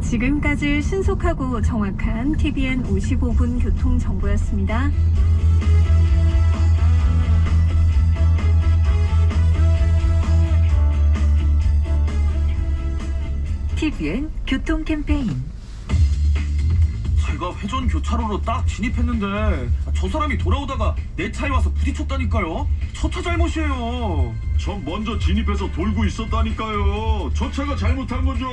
I: 지금까지 신속하고 정확한 TVN 55분 교통정보였습니다.
M: TVN 교통 캠페인.
D: 제가 회전 교차로로 딱 진입했는데 저 사람이 돌아오다가 내 차에 와서 부딪혔다니까요. 저 차 잘못이에요.
F: 전 먼저 진입해서 돌고 있었다니까요. 저 차가 잘못한 거죠.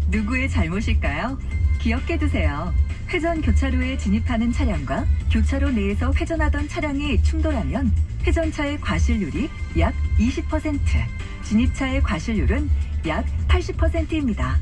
M: 누구의 잘못일까요? 기억해두세요. 회전 교차로에 진입하는 차량과 교차로 내에서 회전하던 차량이 충돌하면 회전차의 과실률이 약 20%, 진입차의 과실률은 약 80%입니다.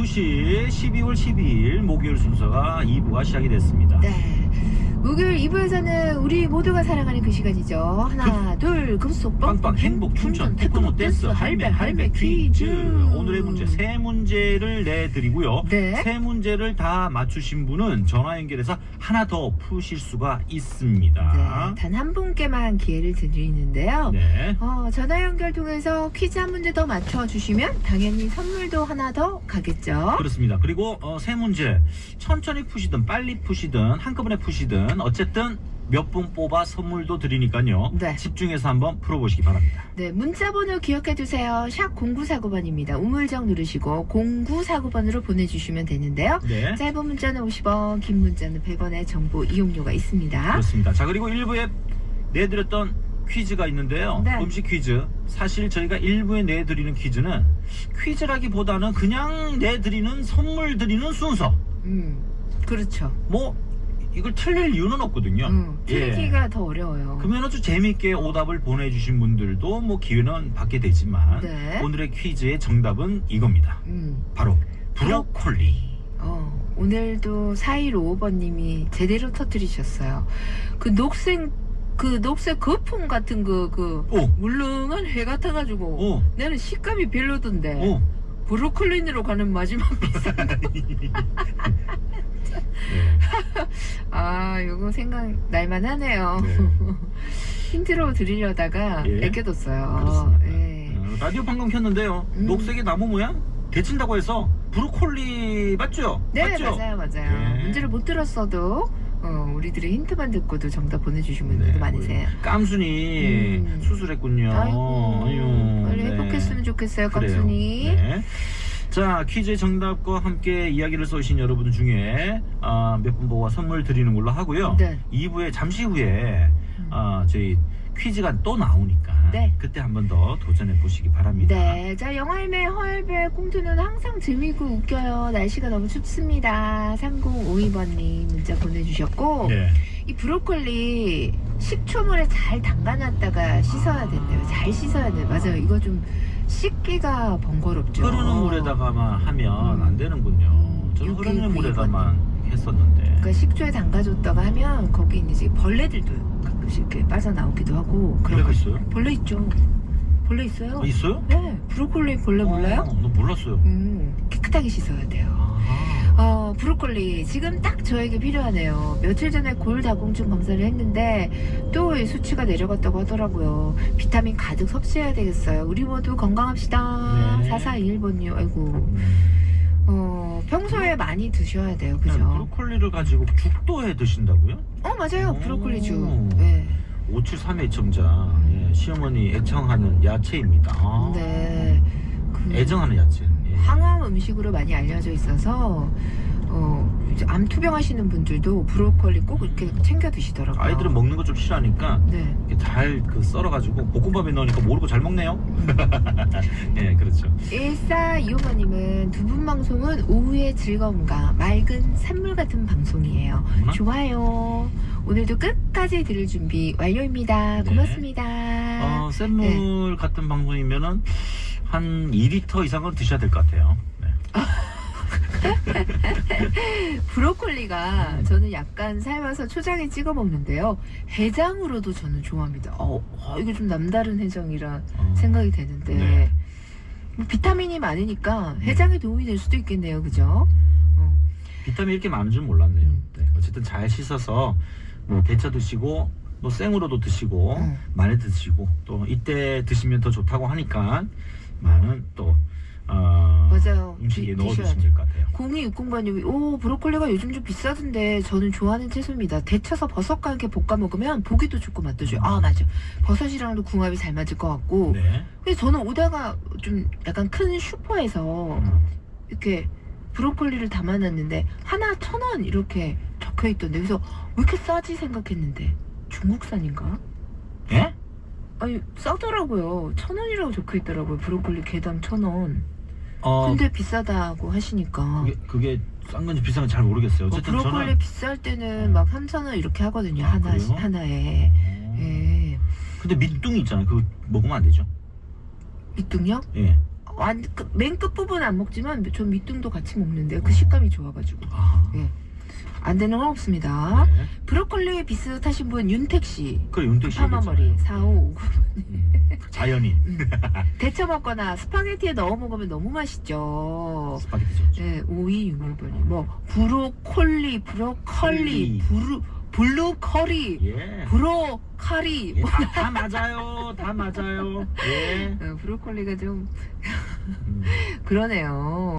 L: 2시 12월 12일 목요일 순서가 2부가 시작이 됐습니다.
H: 네. 목요일 2부에서는 우리 모두가 사랑하는 그 시간이죠. 하나, 둘, 급속
L: 빵빵 행복 충전 테크노 댄스 할배 퀴즈. 오늘의 문제 세 문제를 내드리고요.
H: 네.
L: 세 문제를 다 맞추신 분은 전화 연결해서 하나 더 푸실 수가 있습니다.
H: 네, 단 한 분께만 기회를 드리는데요.
L: 네.
H: 전화 연결 통해서 퀴즈 한 문제 더 맞춰주시면 당연히 선물도 하나 더 가겠죠.
L: 그렇습니다. 그리고 세 문제 천천히 푸시든 빨리 푸시든 한꺼번에 푸시든 어쨌든 몇 분 뽑아 선물도 드리니까요.
H: 네.
L: 집중해서 한번 풀어보시기 바랍니다.
H: 네, 문자번호 기억해두세요. 샵 0949번입니다. 우물정 누르시고 0949번으로 보내주시면 되는데요.
L: 네.
H: 짧은 문자는 50원, 긴 문자는 100원의 정보 이용료가 있습니다.
L: 그렇습니다. 자, 그리고 1부에 내드렸던 퀴즈가 있는데요.
H: 네.
L: 음식 퀴즈. 사실 저희가 1부에 내드리는 퀴즈는 퀴즈라기보다는 그냥 내드리는 선물 드리는 순서.
H: 그렇죠.
L: 뭐 이걸 틀릴 이유는 없거든요.
H: 틀리기가 더 어려워요.
L: 그러면 아주 재미있게 오답을 보내주신 분들도 뭐 기회는 받게 되지만
H: 네.
L: 오늘의 퀴즈의 정답은 이겁니다. 바로 브로콜리.
H: 오늘도 4155번님이 제대로 터뜨리셨어요. 그 녹색 거품 같은 물렁한 해 같아가지고 나는 식감이 별로던데 브로콜리로 가는 마지막 비싼 아, 요거 생각 날만 하네요. 힌트로 드리려다가 애껴뒀어요.
L: 그렇습니다. 라디오 방금 켰는데요. 녹색의 나무 모양 데친다고 해서 브로콜리 맞죠?
H: 네,
L: 맞죠?
H: 맞아요. 문제를 못 들었어도 우리들의 힌트만 듣고도 정답 보내주신 분들도 많으세요.
L: 깜순이 수술했군요.
H: 아이고, 빨리 회복했으면 좋겠어요, 깜순이.
L: 네. 자, 퀴즈의 정답과 함께 이야기를 써주신 여러분 중에 몇 분 보고 선물 드리는 걸로 하고요.
H: 네.
L: 2부에 잠시 후에 저희 퀴즈가 또 나오니까 그때 한 번 더 도전해 보시기 바랍니다.
H: 네, 자, 영화임의 허얼배 꽁투는 항상 재미있고 웃겨요. 날씨가 너무 춥습니다. 3052번님 문자 보내주셨고 이 브로콜리 식초물에 잘 담가놨다가 씻어야 된대요. 잘 씻어야 돼요. 맞아요. 이거 좀 씻기가 번거롭죠.
L: 흐르는 물에다가만 하면 안 되는군요. 저는 흐르는 물에다만 했었는데.
H: 그러니까 식초에 담가줬다가 하면 거기 이제 벌레들도 가끔씩 이렇게 빠져나오기도 하고.
L: 벌레가 있어요?
H: 벌레 있죠. 벌레 있어요.
L: 있어요?
H: 네. 브로콜리 벌레 몰라요?
L: 너 몰랐어요.
H: 깨끗하게 씻어야 돼요. 브로콜리 지금 딱 저에게 필요하네요. 며칠 전에 골다공증 검사를 했는데 또 수치가 내려갔다고 하더라고요. 비타민 가득 섭취해야 되겠어요. 우리 모두 건강합시다. 4421번님. 아이고. 평소에 많이 드셔야 돼요. 그죠?
L: 브로콜리를 가지고 죽도 해 드신다고요?
H: 맞아요. 브로콜리 죽.
L: 573의 애청자. 시어머니 애청하는 야채입니다.
H: 네.
L: 애정하는 야채.
H: 항암 음식으로 많이 알려져 있어서 이제 암 투병하시는 분들도 브로콜리 꼭 이렇게 챙겨 드시더라고요.
L: 아이들은 먹는 거 좀 싫어하니까 잘 볶음밥에 넣으니까 모르고 잘 먹네요. 예, 그렇죠.
H: 1425번님은 두 분 방송은 오후의 즐거움과 맑은 산물 같은 방송이에요. 좋아요. 오늘도 끝까지 들을 준비 완료입니다. 고맙습니다.
L: 샘물 같은 방송이면은 한 2리터 이상은 드셔야 될 것 같아요.
H: 브로콜리가 저는 약간 삶아서 초장에 찍어 먹는데요. 해장으로도 저는 좋아합니다. 이거 좀 남다른 해장이라 생각이 되는데 비타민이 많으니까 해장에 도움이 될 수도 있겠네요. 그죠?
L: 비타민이 이렇게 많은 줄 몰랐네요. 어쨌든 잘 씻어서 데쳐 드시고 또 생으로도 드시고 많이 드시고 또 이때 드시면 더 좋다고 하니까 많은 또
H: 맞아요.
L: 음식에 넣어주시면 될 것 같아요.
H: 0260번님이 브로콜리가 요즘 좀 비싸던데 저는 좋아하는 채소입니다. 데쳐서 버섯과 함께 볶아 먹으면 보기도 좋고 맛도 좋아요. 맞아. 버섯이랑도 궁합이 잘 맞을 것 같고. 그래서 저는 오다가 좀 약간 큰 슈퍼에서 이렇게 브로콜리를 담아놨는데 하나 1,000원 이렇게 적혀있던데 그래서 왜 이렇게 싸지 생각했는데 중국산인가?
L: 예?
H: 아니 싸더라고요. 1,000원이라고 적혀있더라고요. 브로콜리 개당 1,000원.
L: 어,
H: 근데 비싸다고 하시니까.
L: 그게 싼 건지 비싼 건지 잘 모르겠어요. 어쨌든
H: 브로콜리
L: 저는
H: 비쌀 때는 막 3,000원 이렇게 하거든요.
L: 그래요?
H: 하나에. 예.
L: 근데 밑둥이 있잖아요. 그거 먹으면 안 되죠?
H: 밑둥이요?
L: 예.
H: 맨 끝부분 안 먹지만 전 밑둥도 같이 먹는데요. 그 식감이 좋아가지고. 예. 안 되는 건 없습니다. 브로콜리 비슷하신 분 윤택 씨.
G: 그 윤택 씨.
H: 파마머리 4559.
G: 자연인.
H: 데쳐 먹거나 스파게티에 넣어 먹으면 너무 맛있죠.
G: 스파게티 좋죠.
H: 네, 5261번이 뭐 브로콜리, 블루커리,
G: 예.
H: 브로카리.
G: 예, 다 맞아요. 다 맞아요. 예.
H: 브로콜리가 좀 그러네요.